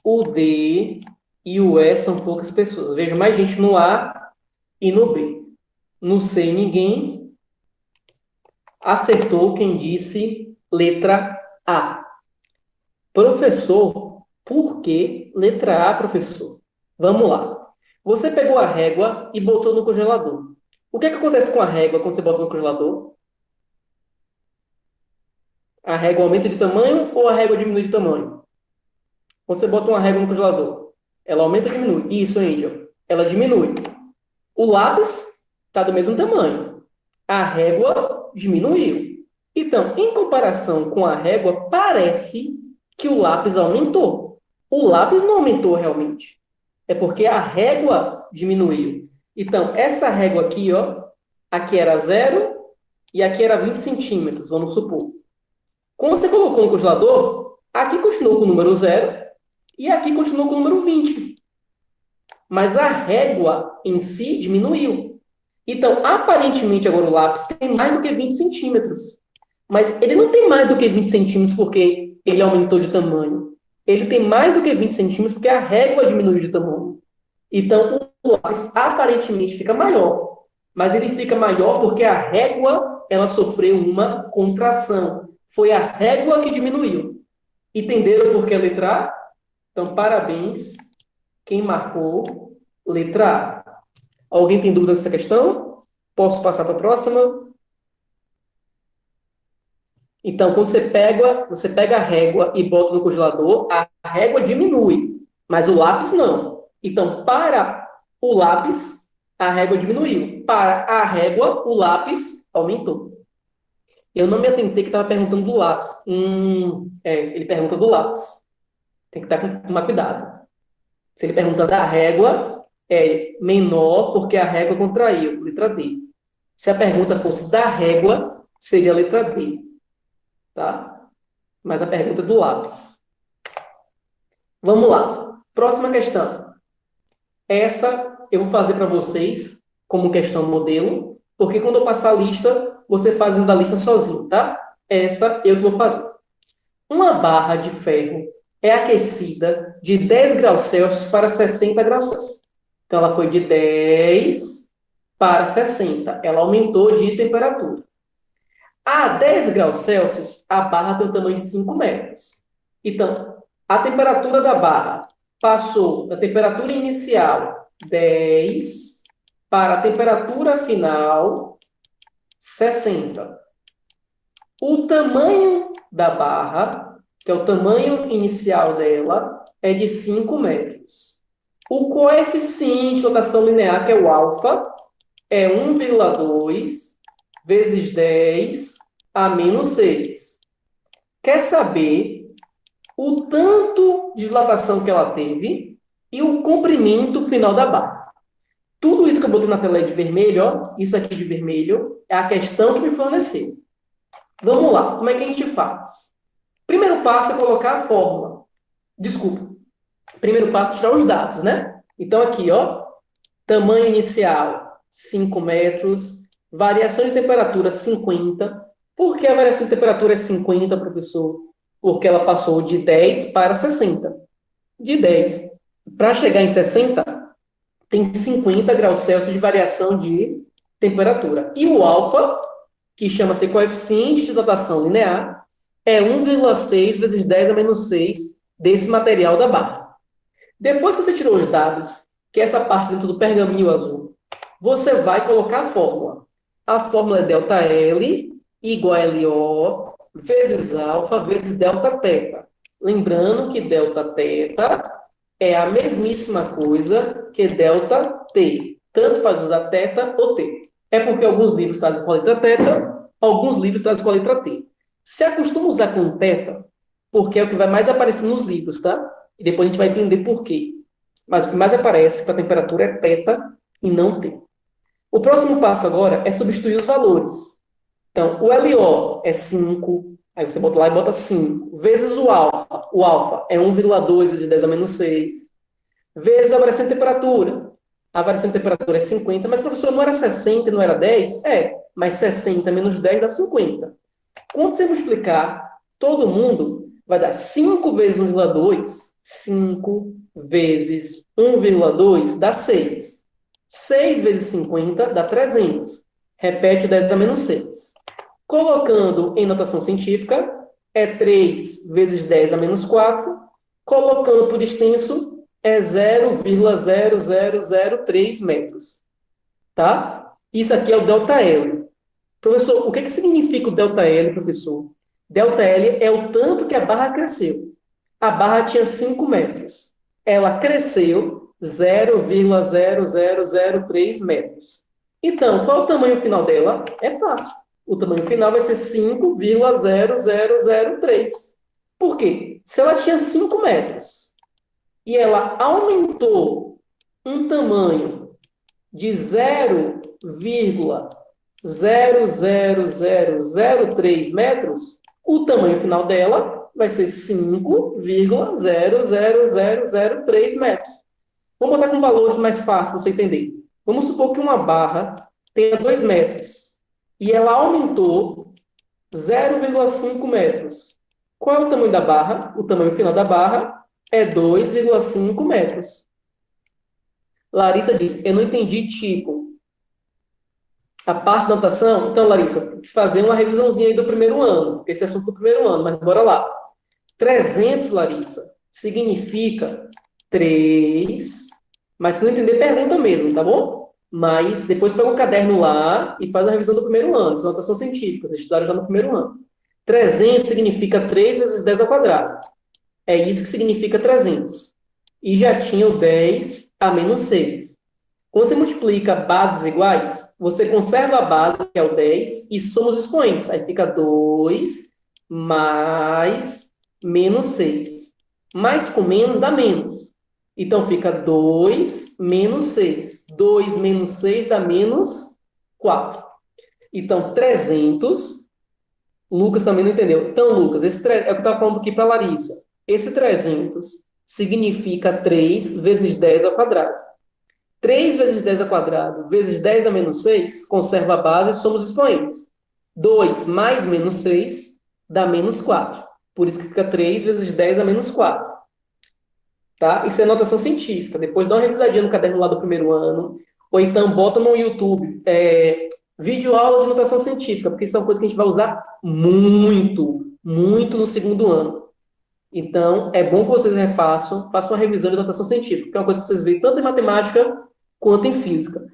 o D e o E são poucas pessoas. Eu vejo mais gente no A e no B. No C, ninguém. Acertou quem disse letra A. Professor, por que letra A, professor? Vamos lá. Você pegou a régua e botou no congelador. O que é que acontece com a régua quando você bota no congelador? A régua aumenta de tamanho ou a régua diminui de tamanho? Você bota uma régua no congelador. Ela aumenta ou diminui? Isso, Angel. Ela diminui. O lápis está do mesmo tamanho. A régua diminuiu. Então, em comparação com a régua, parece que o lápis aumentou. O lápis não aumentou realmente. É porque a régua diminuiu. Então, essa régua aqui, ó, aqui era 0 e aqui era 20 centímetros, vamos supor. Quando você colocou no congelador, aqui continuou com o número 0 e aqui continuou com o número 20. Mas a régua em si diminuiu. Então, aparentemente, agora o lápis tem mais do que 20 centímetros. Mas ele não tem mais do que 20 centímetros porque ele aumentou de tamanho. Ele tem mais do que 20 centímetros porque a régua diminuiu de tamanho. Então, o lápis aparentemente fica maior, mas ele fica maior porque a régua ela sofreu uma contração. Foi a régua que diminuiu. Entenderam por que a letra A? Então, parabéns. Quem marcou? Letra A. Alguém tem dúvida nessa questão? Posso passar para a próxima? Então, quando você pega a régua e bota no congelador, a régua diminui, mas o lápis não. Então, para o lápis, a régua diminuiu. Para a régua, o lápis aumentou. Eu não me atentei que estava perguntando do lápis. Ele pergunta do lápis. Tem que tomar cuidado. Se ele pergunta da régua, é menor porque a régua contraiu, letra D. Se a pergunta fosse da régua, seria a letra D. Tá? Mas a pergunta é do lápis. Vamos lá. Próxima questão. Essa eu vou fazer para vocês como questão modelo, porque quando eu passar a lista, você faz da lista sozinho, tá? Essa eu que vou fazer. Uma barra de ferro é aquecida de 10 graus Celsius para 60 graus Celsius. Então, ela foi de 10 para 60. Ela aumentou de temperatura. A 10 graus Celsius, a barra tem o tamanho de 5 metros. Então, a temperatura da barra passou da temperatura inicial, 10, para a temperatura final, 60. O tamanho da barra, que é o tamanho inicial dela, é de 5 metros. O coeficiente de rotação linear, que é o alfa, é 1,2 vezes 10 a menos 6. Quer saber o tanto de dilatação que ela teve e o comprimento final da barra. Tudo isso que eu botei na tela de vermelho, ó, isso aqui de vermelho, é a questão que me forneceu. Vamos lá, como é que a gente faz? Primeiro passo é colocar a fórmula. Desculpa. Primeiro passo é tirar os dados, né? Então, aqui, ó, tamanho inicial, 5 metros, variação de temperatura, 50. Por que a variação de temperatura é 50, professor? Porque ela passou de 10 para 60. De 10 para chegar em 60, tem 50 graus Celsius de variação de temperatura. E o alfa, que chama-se coeficiente de dilatação linear, é 1,6 vezes 10 a menos 6 desse material da barra. Depois que você tirou os dados, que é essa parte dentro do pergaminho azul, você vai colocar a fórmula. A fórmula é ΔL igual a LO vezes alfa vezes delta teta. Lembrando que delta teta é a mesmíssima coisa que delta T. Tanto faz usar teta ou T. É porque alguns livros trazem com a letra teta, alguns livros trazem com a letra T. Se acostuma a usar com teta, porque é o que vai mais aparecer nos livros, tá? E depois a gente vai entender por quê. Mas o que mais aparece para a temperatura é teta e não T. O próximo passo agora é substituir os valores. Então, o LO é 5, aí você bota lá e bota 5, vezes o alfa. O alfa é 1,2 vezes 10 a menos 6, vezes a variação de temperatura. A variação de temperatura é 50, mas, professor, não era 60 e não era 10? É, mas 60 menos 10 dá 50. Quando você multiplicar, todo mundo vai dar 5 vezes 1,2, 5 vezes 1,2 dá 6. 6 vezes 50 dá 300. Repete o 10 a menos 6. Colocando em notação científica, é 3 vezes 10 a menos 4. Colocando por extenso, é 0,0003 metros. Tá? Isso aqui é o ΔL. Professor, o que significa o ΔL, professor? ΔL é o tanto que a barra cresceu. A barra tinha 5 metros. Ela cresceu 0,0003 metros. Então, qual é o tamanho final dela? É fácil. O tamanho final vai ser 5,0003. Por quê? Se ela tinha 5 metros e ela aumentou um tamanho de 0,00003 metros, o tamanho final dela vai ser 5,00003 metros. Vamos botar com valores mais fáceis para você entender. Vamos supor que uma barra tenha 2 metros e ela aumentou 0,5 metros. Qual é o tamanho da barra? O tamanho final da barra é 2,5 metros. Larissa diz, eu não entendi, tipo, a parte da notação. Então, Larissa, tem que fazer uma revisãozinha aí do primeiro ano, porque esse assunto do primeiro ano, mas bora lá. 300, Larissa, significa 3, mas se não entender, pergunta mesmo, tá bom? Mas depois pega o caderno lá e faz a revisão do primeiro ano, essa notação científica, vocês estudaram já no primeiro ano. 300 significa 3 vezes 10 ao quadrado. É isso que significa 300. E já tinha o 10 a menos 6. Quando você multiplica bases iguais, você conserva a base, que é o 10, e soma os expoentes. Aí fica 2 mais menos 6. Mais com menos dá menos. Então fica 2 menos 6. 2 menos 6 dá menos 4. Então, 300. Lucas também não entendeu. Então, Lucas, é o que eu estava falando aqui para a Larissa. Esse 300 significa 3 vezes 10 ao quadrado. 3 vezes 10 ao quadrado vezes 10 a menos 6, conserva a base e soma os expoentes. 2 mais menos 6 dá menos 4. Por isso que fica 3 vezes 10 a menos 4. Tá? Isso é notação científica. Depois dá uma revisadinha no caderno lá do primeiro ano. Ou então bota no YouTube vídeo aula de notação científica, porque são coisas que a gente vai usar muito, muito no segundo ano. Então, é bom que vocês façam uma revisão de notação científica, que é uma coisa que vocês veem tanto em matemática quanto em física,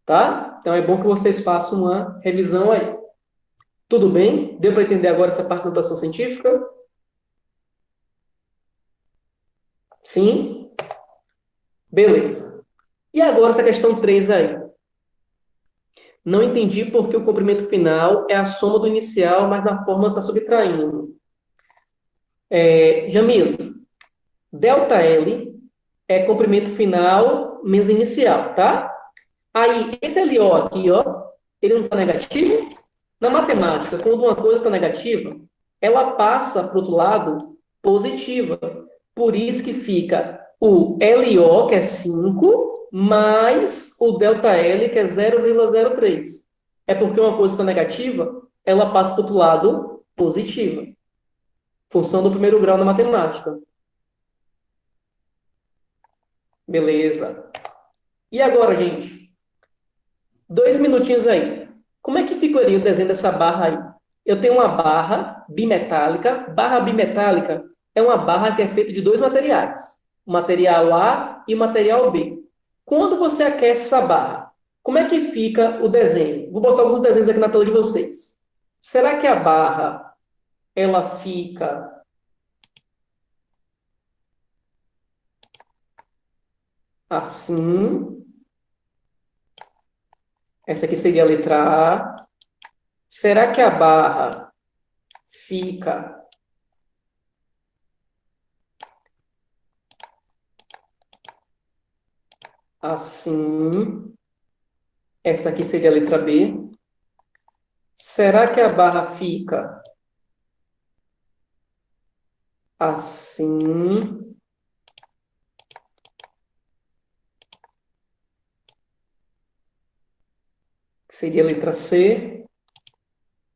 tá? Então, é bom que vocês façam uma revisão aí. Tudo bem? Deu para entender agora essa parte de notação científica? Sim? Beleza. E agora essa questão 3 aí. Não entendi porque o comprimento final é a soma do inicial, mas na fórmula está subtraindo. Jamila, ΔL é comprimento final menos inicial, tá? Aí, esse LO aqui, ó, ele não está negativo? Na matemática, quando uma coisa está negativa, ela passa para o outro lado positiva. Por isso que fica o LO, que é 5, mais o ΔL, que é 0,03. É porque uma coisa está negativa, ela passa para o outro lado positiva. Função do primeiro grau na matemática. Beleza. E agora, gente? 2 minutinhos aí. Como é que ficaria o desenho dessa barra aí? Eu tenho uma barra bimetálica. Barra bimetálica é uma barra que é feita de 2 materiais. O material A e o material B. Quando você aquece essa barra, como é que fica o desenho? Vou botar alguns desenhos aqui na tela de vocês. Será que a barra, ela fica assim? Essa aqui seria a letra A. Será que a barra fica assim? Essa aqui seria a letra B. Será que a barra fica assim? Que seria a letra C.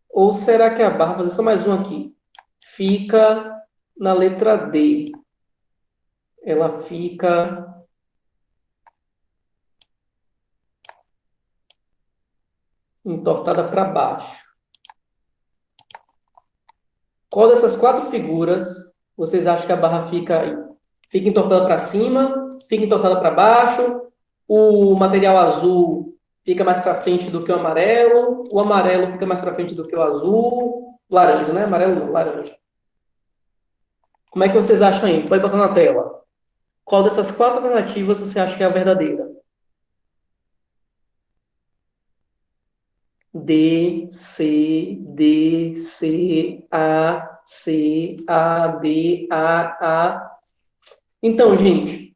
Ou será que a barra, vou fazer só mais um aqui, fica na letra D? Ela fica entortada para baixo. Qual dessas 4 figuras vocês acham que a barra fica aí? Fica entortada para cima? Fica entortada para baixo? O material azul fica mais para frente do que o amarelo fica mais para frente do que o azul, laranja, né? Amarelo não, laranja. Como é que vocês acham aí? Pode botar na tela. Qual dessas 4 alternativas você acha que é a verdadeira? D, C, D, C, A, C, A, D, A. Então, gente,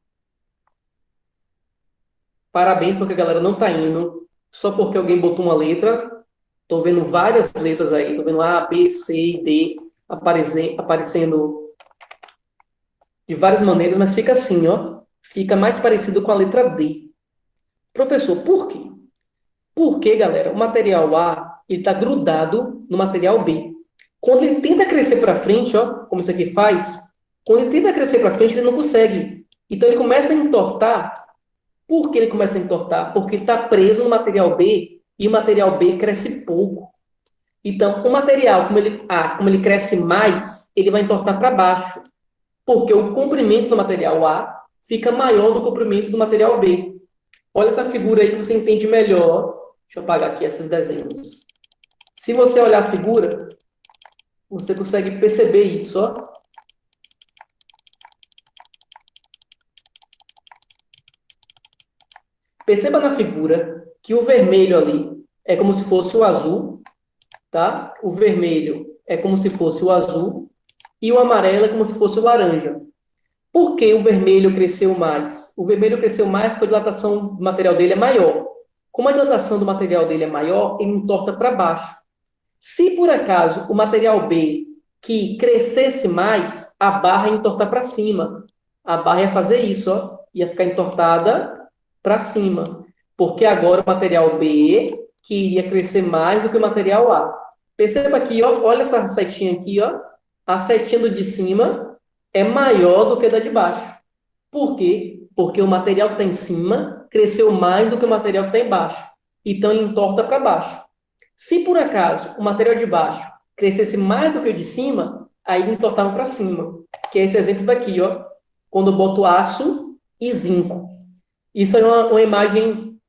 parabéns porque a galera não tá indo só porque alguém botou uma letra. Tô vendo várias letras aí. Tô vendo A, B, C e D aparecendo de várias maneiras, mas fica assim, ó. Fica mais parecido com a letra D. Professor, por quê? Porque, galera, o material A ele está grudado no material B. Quando ele tenta crescer para frente, ó, como isso aqui faz, quando ele tenta crescer para frente, ele não consegue. Então, ele começa a entortar Por que ele começa a entortar? Porque ele está preso no material B e o material B cresce pouco. Então, o material, como ele cresce mais, ele vai entortar para baixo, porque o comprimento do material A fica maior do que o comprimento do material B. Olha essa figura aí que você entende melhor. Deixa eu apagar aqui esses desenhos. Se você olhar a figura, você consegue perceber isso, ó. Perceba na figura que o vermelho ali é como se fosse o azul, tá? O vermelho é como se fosse o azul e o amarelo é como se fosse o laranja. Por que o vermelho cresceu mais? O vermelho cresceu mais porque a dilatação do material dele é maior. Como a dilatação do material dele é maior, ele entorta para baixo. Se por acaso o material B que crescesse mais, a barra ia entortar para cima. A barra ia fazer isso, ó, ia ficar entortada para cima. Porque agora o material B que iria crescer mais do que o material A. Perceba aqui, ó, olha essa setinha aqui, ó. A setinha do de cima é maior do que a da de baixo. Por quê? Porque o material que está em cima cresceu mais do que o material que está embaixo. Então, ele entorta para baixo. Se, por acaso, o material de baixo crescesse mais do que o de cima, aí ele entortava para cima. Que é esse exemplo daqui, ó. Quando eu boto aço e zinco. Isso é uma imagem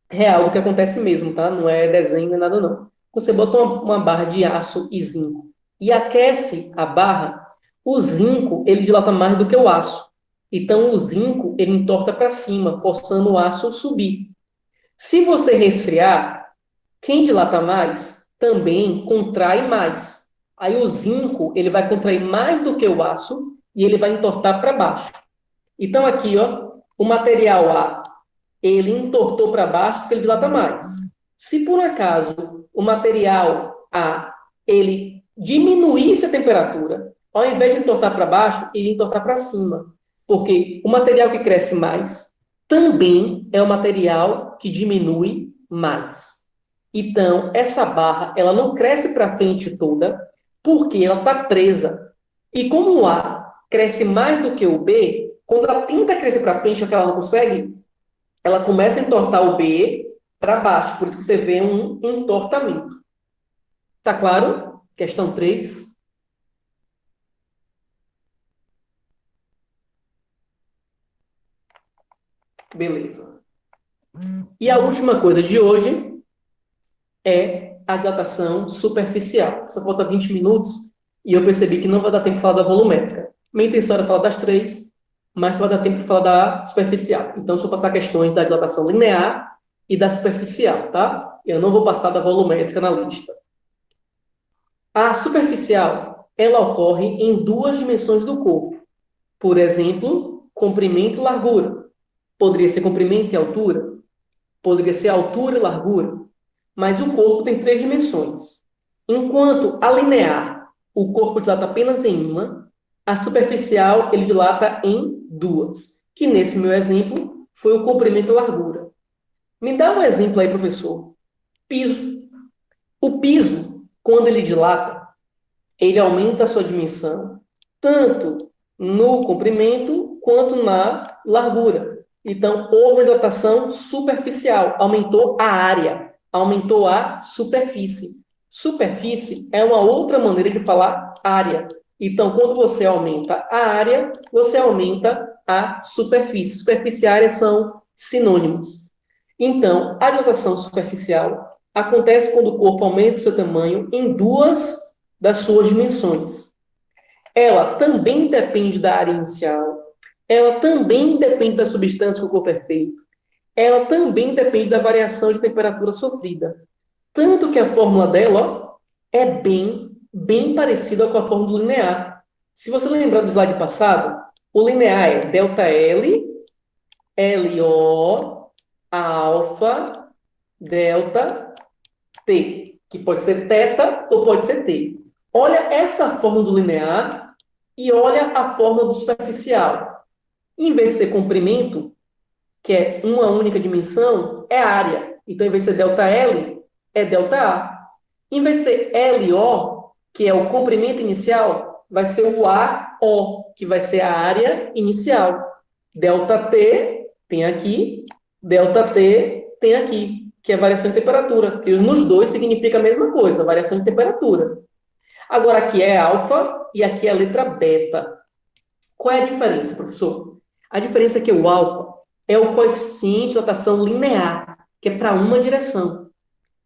real do que acontece mesmo, tá? Não é desenho, não é nada, não. Você bota uma barra de aço e zinco e aquece a barra, o zinco, ele dilata mais do que o aço. Então, o zinco, ele entorta para cima, forçando o aço a subir. Se você resfriar, quem dilata mais também contrai mais. Aí o zinco, ele vai contrair mais do que o aço e ele vai entortar para baixo. Então, aqui, ó, o material A, ele entortou para baixo porque ele dilata mais. Se por acaso o material A, ele diminuísse a temperatura, ao invés de entortar para baixo, ele ia entortar para cima. Porque o material que cresce mais também é o material que diminui mais. Então, essa barra, ela não cresce para frente toda, porque ela está presa. E como o A cresce mais do que o B, quando ela tenta crescer para frente, que ela não consegue, ela começa a entortar o B para baixo. Por isso que você vê um entortamento. Tá claro? Questão 3. Beleza. E a última coisa de hoje é a dilatação superficial. Só falta 20 minutos e eu percebi que não vai dar tempo de falar da volumétrica. Minha intenção era falar das três, mas só vai dar tempo de falar da superficial. Então, deixa eu passar questões da dilatação linear e da superficial, tá? Eu não vou passar da volumétrica na lista. A superficial, ela ocorre em duas dimensões do corpo. Por exemplo, comprimento e largura. Poderia ser comprimento e altura, poderia ser altura e largura, mas o corpo tem três dimensões. Enquanto a linear, o corpo dilata apenas em uma, a superficial, ele dilata em duas, que nesse meu exemplo foi o comprimento e largura. Me dá um exemplo aí, professor. Piso. O piso, quando ele dilata, ele aumenta a sua dimensão, tanto no comprimento quanto na largura. Então, houve dilatação superficial, aumentou a área, aumentou a superfície. Superfície é uma outra maneira de falar área. Então, quando você aumenta a área, você aumenta a superfície. Superfície e área são sinônimos. Então, a dilatação superficial acontece quando o corpo aumenta o seu tamanho em duas das suas dimensões. Ela também depende da área inicial, ela também depende da substância que o corpo é feito, ela também depende da variação de temperatura sofrida. Tanto que a fórmula dela, ó, é bem parecida com a fórmula do linear. Se você lembrar do slide passado, o linear é ΔL, LO, alfa, delta, T, que pode ser θ ou pode ser T. Olha essa fórmula do linear e olha a fórmula do superficial. Em vez de ser comprimento, que é uma única dimensão, é área. Então, em vez de ser ΔL, é ΔA. Em vez de ser LO, que é o comprimento inicial, vai ser o AO, que vai ser a área inicial. ΔT tem aqui, ΔT tem aqui, que é variação de temperatura, que nos dois significa a mesma coisa, variação de temperatura. Agora aqui é alfa e aqui é a letra beta. Qual é a diferença, professor? A diferença é que o alfa é o coeficiente de dilatação linear, que é para uma direção.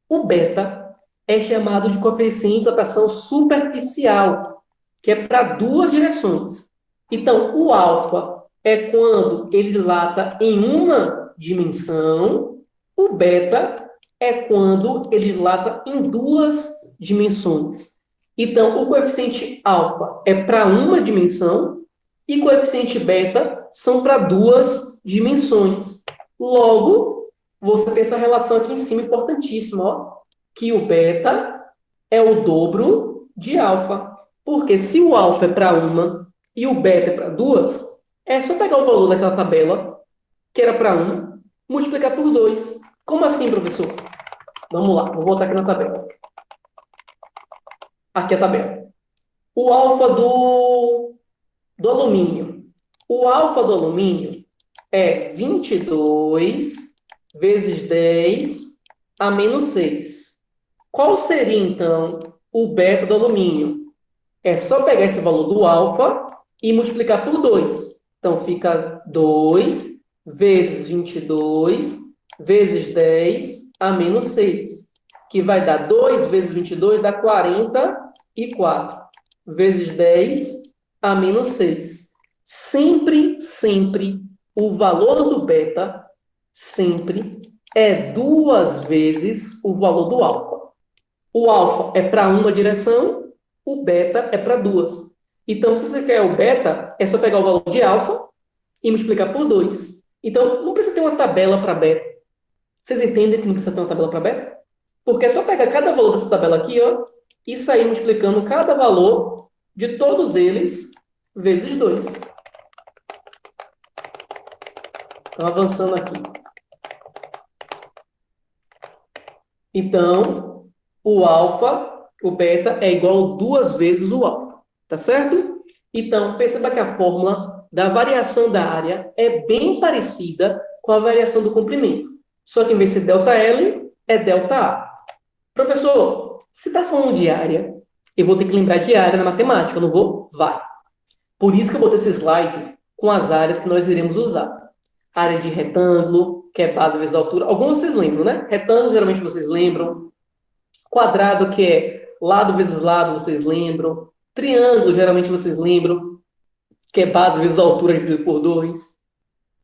O beta é chamado de coeficiente de dilatação superficial, que é para duas direções. Então, o alfa é quando ele dilata em uma dimensão, o beta é quando ele dilata em duas dimensões. Então, o coeficiente alfa é para uma dimensão e coeficiente beta são para duas dimensões. Logo, você tem essa relação aqui em cima importantíssima, ó, que o beta é o dobro de alfa. Porque se o alfa é para uma e o beta é para duas, é só pegar o valor daquela tabela, que era para 1, multiplicar por 2. Como assim, professor? Vamos lá, vou voltar aqui na tabela. Aqui é a tabela. O alfa do alumínio. O alfa do alumínio é 22 vezes 10 a menos 6. Qual seria, então, o beta do alumínio? É só pegar esse valor do alfa e multiplicar por 2. Então, fica 2 vezes 22 vezes 10 a menos 6, que vai dar 2 vezes 22 dá 44, vezes 10 a menos 6. Sempre, o valor do beta sempre é 2 vezes o valor do alfa. O alfa é para uma direção, o beta é para duas. Então, se você quer o beta, é só pegar o valor de alfa e multiplicar por 2. Então, não precisa ter uma tabela para beta. Vocês entendem que não precisa ter uma tabela para beta? Porque é só pegar cada valor dessa tabela aqui, ó, e sair multiplicando cada valor de todos eles vezes 2. Então, avançando aqui. Então, o alfa, o beta, é igual a 2 vezes o alfa. Tá certo? Então, perceba que a fórmula da variação da área é bem parecida com a variação do comprimento. Só que em vez de ser ΔL, é ΔA. Professor, se está falando de área, eu vou ter que lembrar de área na matemática, não vou? Vai. Por isso que eu botei esse slide com as áreas que nós iremos usar. Área de retângulo, que é base vezes altura. Alguns vocês lembram, né? Retângulo, geralmente vocês lembram. Quadrado, que é lado vezes lado, vocês lembram. Triângulo, geralmente vocês lembram, que é base vezes altura dividido por 2.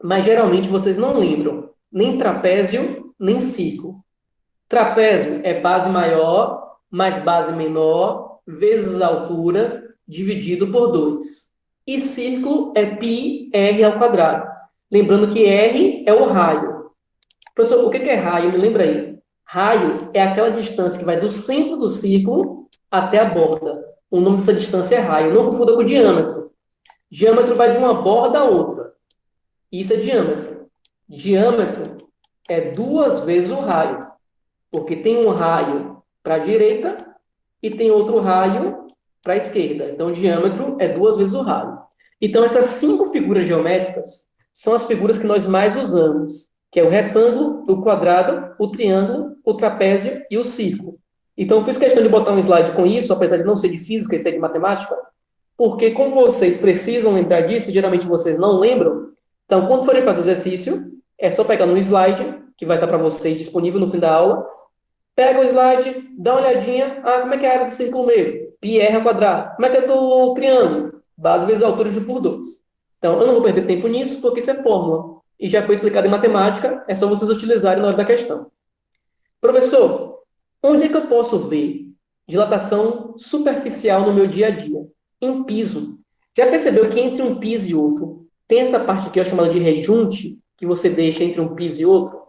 Mas geralmente vocês não lembram nem trapézio, nem círculo. Trapézio é base maior mais base menor vezes altura dividido por 2. E círculo é πr ao quadrado. Lembrando que r é o raio. Professor, o que é raio? Me lembra aí. Raio é aquela distância que vai do centro do círculo até a borda. O nome dessa distância é raio. Não confunda com diâmetro. Diâmetro vai de uma borda a outra. Isso é diâmetro. Diâmetro é 2 vezes o raio. Porque tem um raio para a direita e tem outro raio para a esquerda. Então, o diâmetro é 2 vezes o raio. Então, essas 5 figuras geométricas são as figuras que nós mais usamos, que é o retângulo, o quadrado, o triângulo, o trapézio e o círculo. Então, eu fiz questão de botar um slide com isso, apesar de não ser de física e ser de matemática, porque como vocês precisam lembrar disso, geralmente vocês não lembram, então, quando forem fazer exercício, é só pegar no slide, que vai estar para vocês disponível no fim da aula, pega o slide, dá uma olhadinha, como é que é a área do círculo mesmo? πr ao quadrado. Como é que é do triângulo? Base vezes altura dividido por 2. Então, eu não vou perder tempo nisso, porque isso é fórmula. E já foi explicado em matemática, é só vocês utilizarem na hora da questão. Professor, onde é que eu posso ver dilatação superficial no meu dia a dia? Em piso. Já percebeu que entre um piso e outro, tem essa parte aqui, chamada de rejunte, que você deixa entre um piso e outro?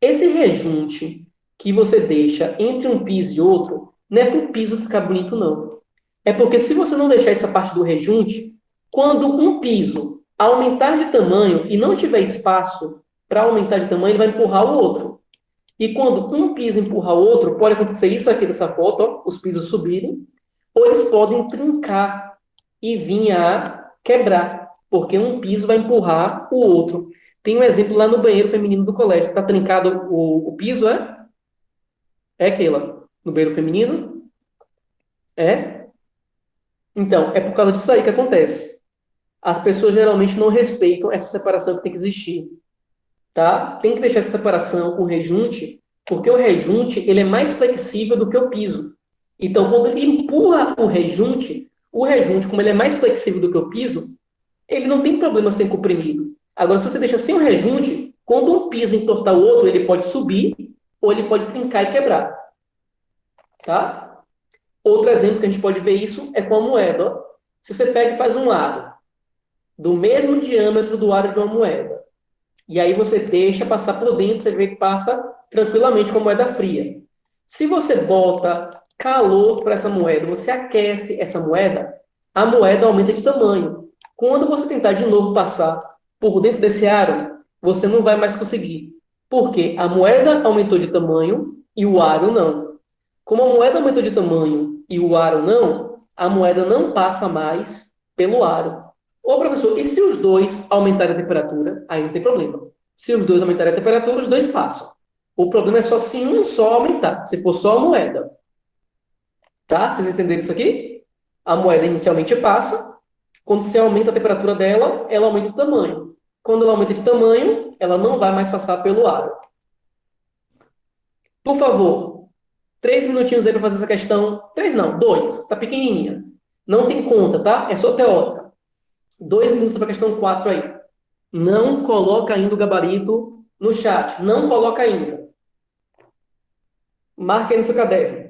Esse rejunte que você deixa entre um piso e outro, não é para o piso ficar bonito, não. É porque se você não deixar essa parte do rejunte, quando um piso aumentar de tamanho e não tiver espaço para aumentar de tamanho, ele vai empurrar o outro. E quando um piso empurrar o outro, pode acontecer isso aqui dessa foto, ó, os pisos subirem, ou eles podem trincar e vir a quebrar, porque um piso vai empurrar o outro. Tem um exemplo lá no banheiro feminino do colégio. Tá trincado o piso, é? É, Keila? No banheiro feminino? É? Então, é por causa disso aí que acontece. As pessoas geralmente não respeitam essa separação que tem que existir, tá? Tem que deixar essa separação com o rejunte, porque o rejunte, ele é mais flexível do que o piso. Então, quando ele empurra o rejunte, como ele é mais flexível do que o piso, ele não tem problema ser comprimido. Agora, se você deixa sem o rejunte, quando um piso entortar o outro, ele pode subir ou ele pode trincar e quebrar, tá? Outro exemplo que a gente pode ver isso é com a moeda. Ó. Se você pega e faz um aro do mesmo diâmetro do aro de uma moeda, e aí você deixa passar por dentro, você vê que passa tranquilamente com a moeda fria. Se você bota calor para essa moeda, você aquece essa moeda, a moeda aumenta de tamanho. Quando você tentar de novo passar por dentro desse aro, você não vai mais conseguir. Porque a moeda aumentou de tamanho e o aro não. Como a moeda aumentou de tamanho e o aro não, a moeda não passa mais pelo aro. Ô, professor, e se os dois aumentarem a temperatura? Aí não tem problema. Se os dois aumentarem a temperatura, os dois passam. O problema é só se um só aumentar, se for só a moeda. Tá? Vocês entenderam isso aqui? A moeda inicialmente passa, quando você aumenta a temperatura dela, ela aumenta de tamanho. Quando ela aumenta de tamanho, ela não vai mais passar pelo aro. Por favor, 3 minutinhos aí para fazer essa questão. 3 não, 2. Tá pequenininha. Não tem conta, tá? É só teórica. 2 minutos para a questão 4 aí. Não coloca ainda o gabarito no chat. Não coloca ainda. Marca aí no seu caderno.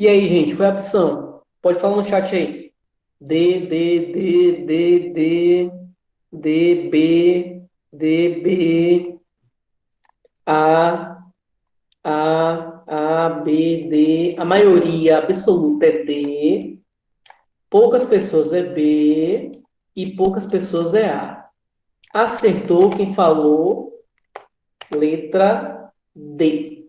E aí, gente, qual é a opção? Pode falar no chat aí. D, B, B, B, D. A maioria absoluta é D. Poucas pessoas é B. E poucas pessoas é A. Acertou quem falou letra D.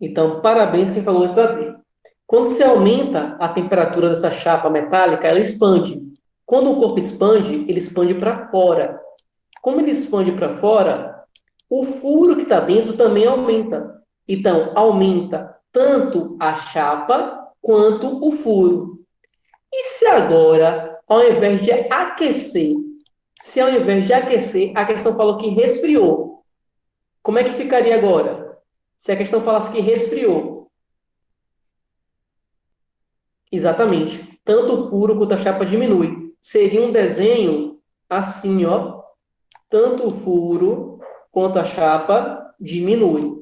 Então, parabéns quem falou letra D. Quando se aumenta a temperatura dessa chapa metálica, ela expande. Quando o corpo expande, ele expande para fora. Como ele expande para fora, o furo que está dentro também aumenta. Então, aumenta tanto a chapa quanto o furo. E se agora, ao invés de aquecer, a questão falou que resfriou, como é que ficaria agora? Se a questão falasse que resfriou. Exatamente. Tanto o furo quanto a chapa diminui. Seria um desenho assim, ó. Tanto o furo quanto a chapa diminui.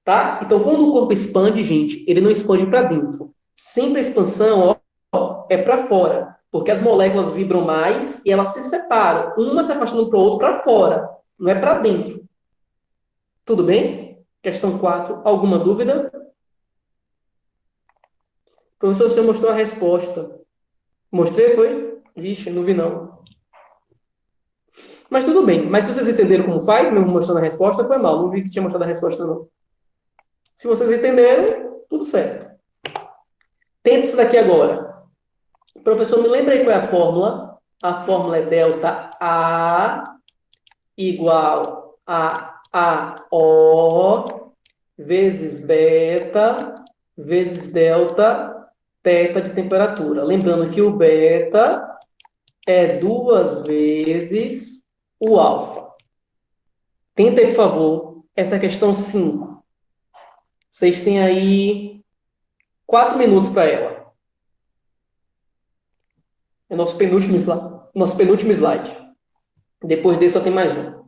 Tá? Então, quando o corpo expande, gente, ele não expande para dentro. Sempre a expansão, ó, é para fora. Porque as moléculas vibram mais e elas se separam. Uma se afastando para o outro para fora. Não é para dentro. Tudo bem? Questão 4. Alguma dúvida? Professor, você mostrou a resposta. Mostrei, foi? Vixe, não vi não. Mas tudo bem. Mas se vocês entenderam como faz, mesmo mostrando a resposta, foi mal. Não vi que tinha mostrado a resposta, não. Se vocês entenderam, tudo certo. Tenta isso daqui agora. Professor, me lembra aí qual é a fórmula? A fórmula é delta A igual a AO vezes beta vezes delta θ de temperatura. Lembrando que o beta é 2 vezes o alfa. Tenta aí, por favor, essa questão 5. Vocês têm aí 4 minutos para ela. É nosso penúltimo slide. Nosso penúltimo slide. Depois desse só tem mais um.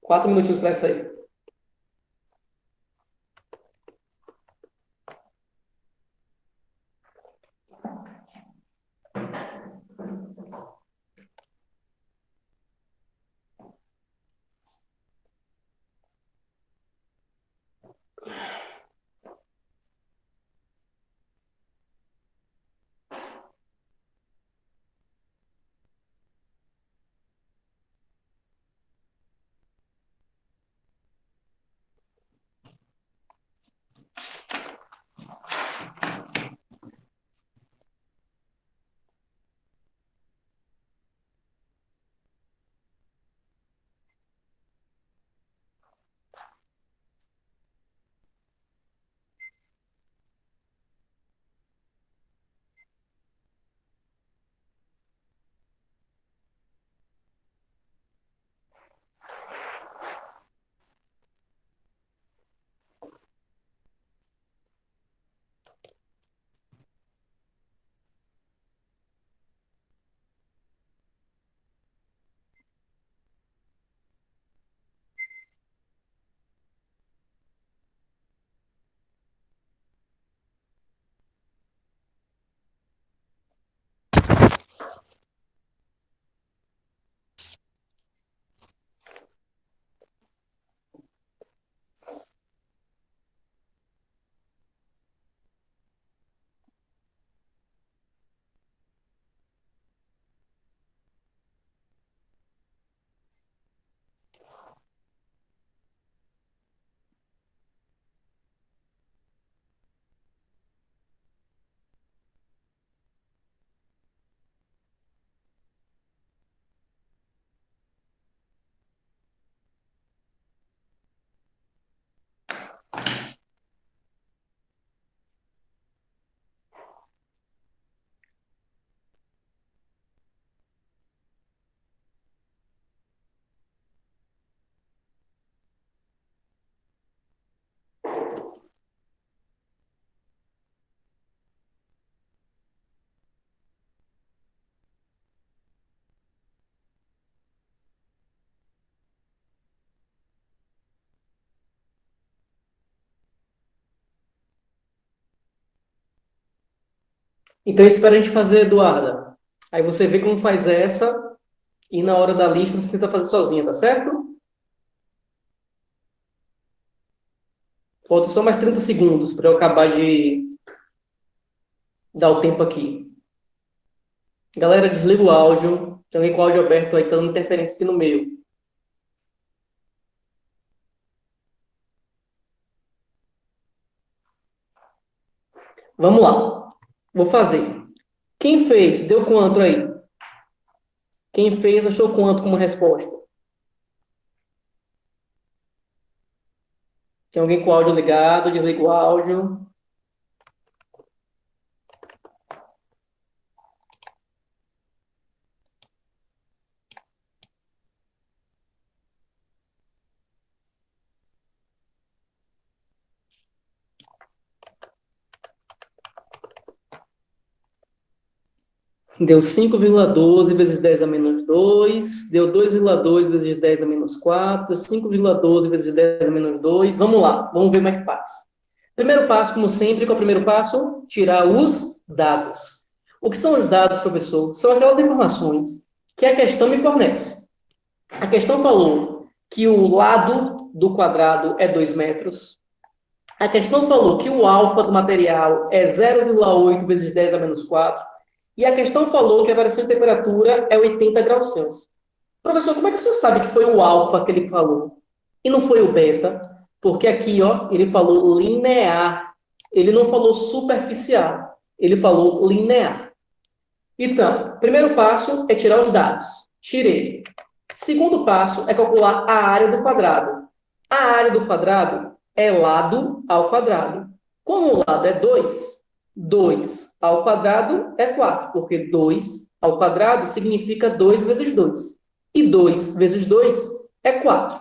4 minutinhos para essa aí. Então, espera a gente fazer, Eduarda. Aí você vê como faz essa e na hora da lista você tenta fazer sozinha, tá certo? Falta só mais 30 segundos para eu acabar de dar o tempo aqui. Galera, desliga o áudio. Tem alguém com o áudio aberto aí, tá dando interferência aqui no meio. Vamos lá. Vou fazer. Quem fez? Deu quanto aí? Quem fez achou quanto como resposta? Tem alguém com o áudio ligado? Desliga o áudio. Deu 5,12 vezes 10 a menos 2. Deu 2,2 vezes 10 a menos 4. Deu 5,12 vezes 10 a menos 2. Vamos lá, vamos ver como é que faz. Primeiro passo, como sempre, qual é o primeiro passo? Tirar os dados. O que são os dados, professor? São aquelas informações que a questão me fornece. A questão falou que o lado do quadrado é 2 metros. A questão falou que o alfa do material é 0,8 vezes 10 a menos 4. E a questão falou que a variação de temperatura é 80 graus Celsius. Professor, como é que o senhor sabe que foi o alfa que ele falou e não foi o beta? Porque aqui, ó, ele falou linear. Ele não falou superficial. Ele falou linear. Então, primeiro passo é tirar os dados. Tirei. Segundo passo é calcular a área do quadrado. A área do quadrado é lado ao quadrado. Como o lado é 2, 2 ao quadrado é 4, porque 2 ao quadrado significa 2 vezes 2. E 2 vezes 2 é 4.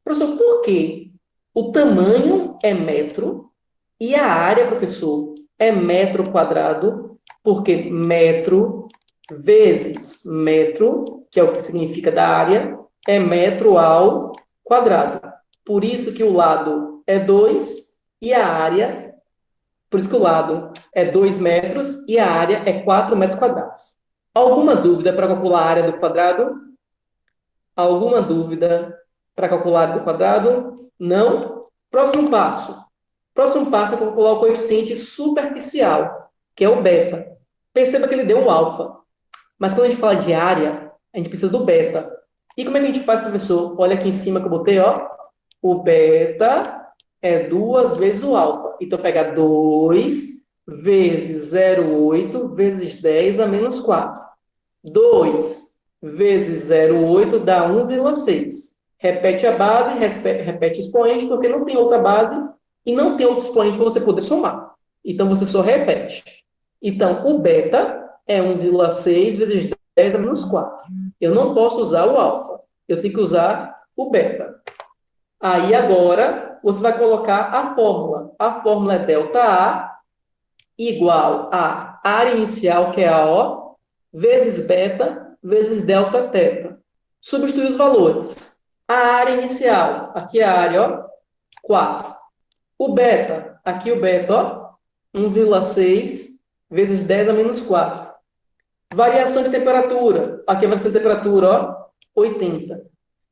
Professor, por quê? O tamanho é metro e a área, professor, é metro quadrado, porque metro vezes metro, que é o que significa da área, é metro ao quadrado. Por isso que o lado é 2 e a área, por isso que o lado é 2 metros e a área é 4 metros quadrados. Alguma dúvida para calcular a área do quadrado? Alguma dúvida para calcular a área do quadrado? Não? Próximo passo. Próximo passo é calcular o coeficiente superficial, que é o beta. Perceba que ele deu um alfa. Mas quando a gente fala de área, a gente precisa do beta. E como é que a gente faz, professor? Olha aqui em cima que eu botei, ó. O beta é 2 vezes o alfa. Então, pega 2 vezes 0,8 vezes 10 a menos 4. 2 vezes 0,8 dá 1,6. Repete a base, repete o expoente, porque não tem outra base e não tem outro expoente para você poder somar. Então, você só repete. Então, o beta é 1,6 vezes 10 a menos 4. Eu não posso usar o alfa. Eu tenho que usar o beta. Aí, agora, você vai colocar a fórmula. A fórmula é ΔA igual a área inicial, que é a O, vezes beta, vezes delta teta. Substituir os valores. A área inicial, aqui é a área, ó, 4. O beta, aqui o beta, ó, 1,6 vezes 10 a menos 4. Variação de temperatura, aqui a variação de temperatura, ó, 80.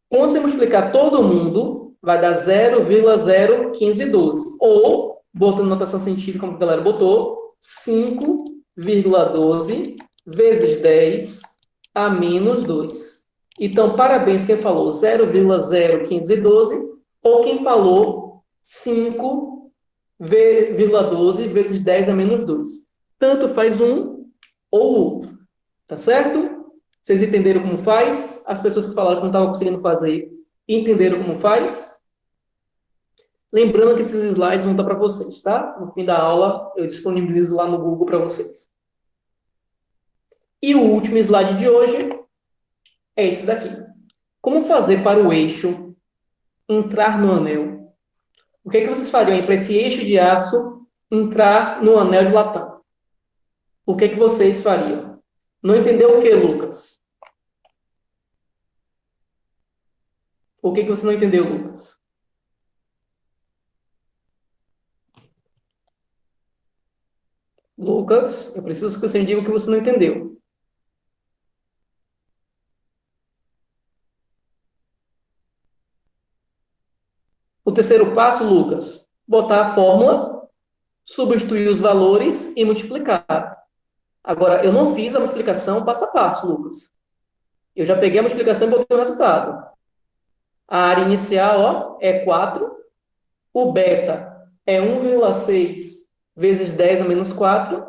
Quando você multiplicar todo mundo, vai dar 0,01512. Ou, botando notação científica, como a galera botou, 5,12 vezes 10 a menos 2. Então, parabéns quem falou 0,01512 ou quem falou 5,12 vezes 10 a menos 2. Tanto faz um ou outro. Tá certo? Vocês entenderam como faz? As pessoas que falaram que não estavam conseguindo fazer, entenderam como faz? Lembrando que esses slides vão estar para vocês, tá? No fim da aula, eu disponibilizo lá no Google para vocês. E o último slide de hoje é esse daqui. Como fazer para o eixo entrar no anel? O que é que vocês fariam para esse eixo de aço entrar no anel de latão? O que é que vocês fariam? Não entendeu o que, Lucas? O que você não entendeu, Lucas? Lucas, eu preciso que você me diga o que você não entendeu. O terceiro passo, Lucas, botar a fórmula, substituir os valores e multiplicar. Agora, eu não fiz a multiplicação passo a passo, Lucas. Eu já peguei a multiplicação e botei o resultado. A área inicial, ó, é 4. O beta é 1,6 vezes 10 a menos 4.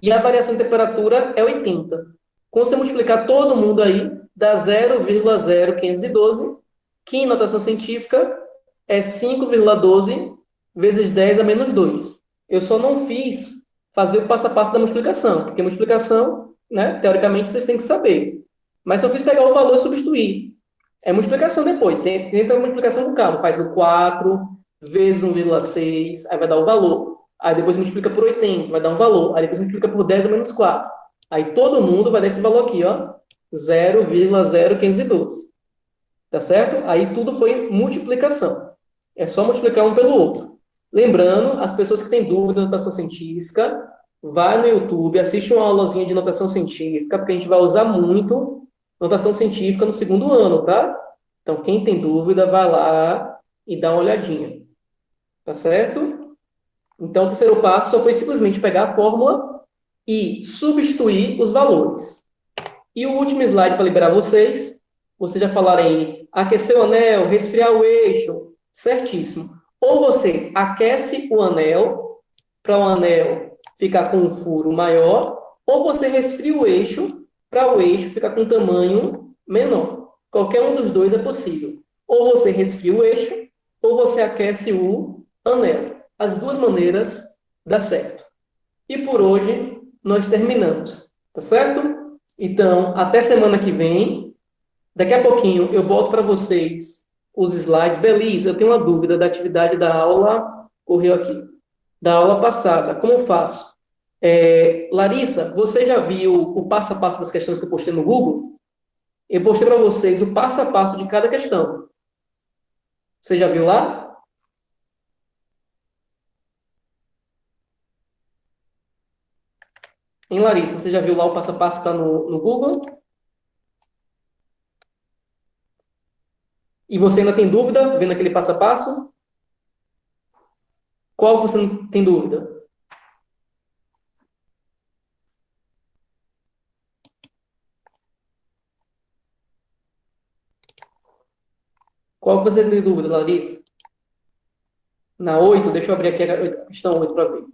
E a variação de temperatura é 80. Quando você multiplicar todo mundo aí, dá 0,0512, que em notação científica é 5,12 vezes 10 a menos 2. Eu só não fiz fazer o passo a passo da multiplicação, porque multiplicação, né, teoricamente, vocês têm que saber. Mas só fiz pegar o valor e substituir. É multiplicação depois. Tenta a multiplicação com calma. Faz o 4 vezes 1,6, aí vai dar o valor. Aí depois multiplica por 80, vai dar um valor. Aí depois multiplica por 10 a menos 4. Aí todo mundo vai dar esse valor aqui, ó. 0,01512. Tá certo? Aí tudo foi multiplicação. É só multiplicar um pelo outro. Lembrando, as pessoas que têm dúvida de notação científica, vai no YouTube, assiste uma aulazinha de notação científica, porque a gente vai usar muito notação científica no segundo ano, tá? Então, quem tem dúvida, vai lá e dá uma olhadinha. Tá certo? Então, o terceiro passo só foi simplesmente pegar a fórmula e substituir os valores. E o último slide para liberar vocês já falaram aí, aquecer o anel, resfriar o eixo, certíssimo. Ou você aquece o anel, para o anel ficar com um furo maior, ou você resfria o eixo, para o eixo ficar com um tamanho menor. Qualquer um dos dois é possível. Ou você resfria o eixo, ou você aquece o anel. As duas maneiras dá certo. E por hoje, nós terminamos. Tá certo? Então, até semana que vem. Daqui a pouquinho eu boto para vocês os slides. Beleza, eu tenho uma dúvida da atividade da aula, correu aqui, da aula passada. Como eu faço? Larissa, você já viu o passo a passo das questões que eu postei no Google? Eu postei para vocês o passo a passo de cada questão. Você já viu lá? Hein, Larissa, você já viu lá o passo a passo que está no Google? E você ainda tem dúvida vendo aquele passo a passo? Qual você não tem dúvida? Qual você tem dúvida, Larissa? Na 8, deixa eu abrir aqui a questão 8 para ver.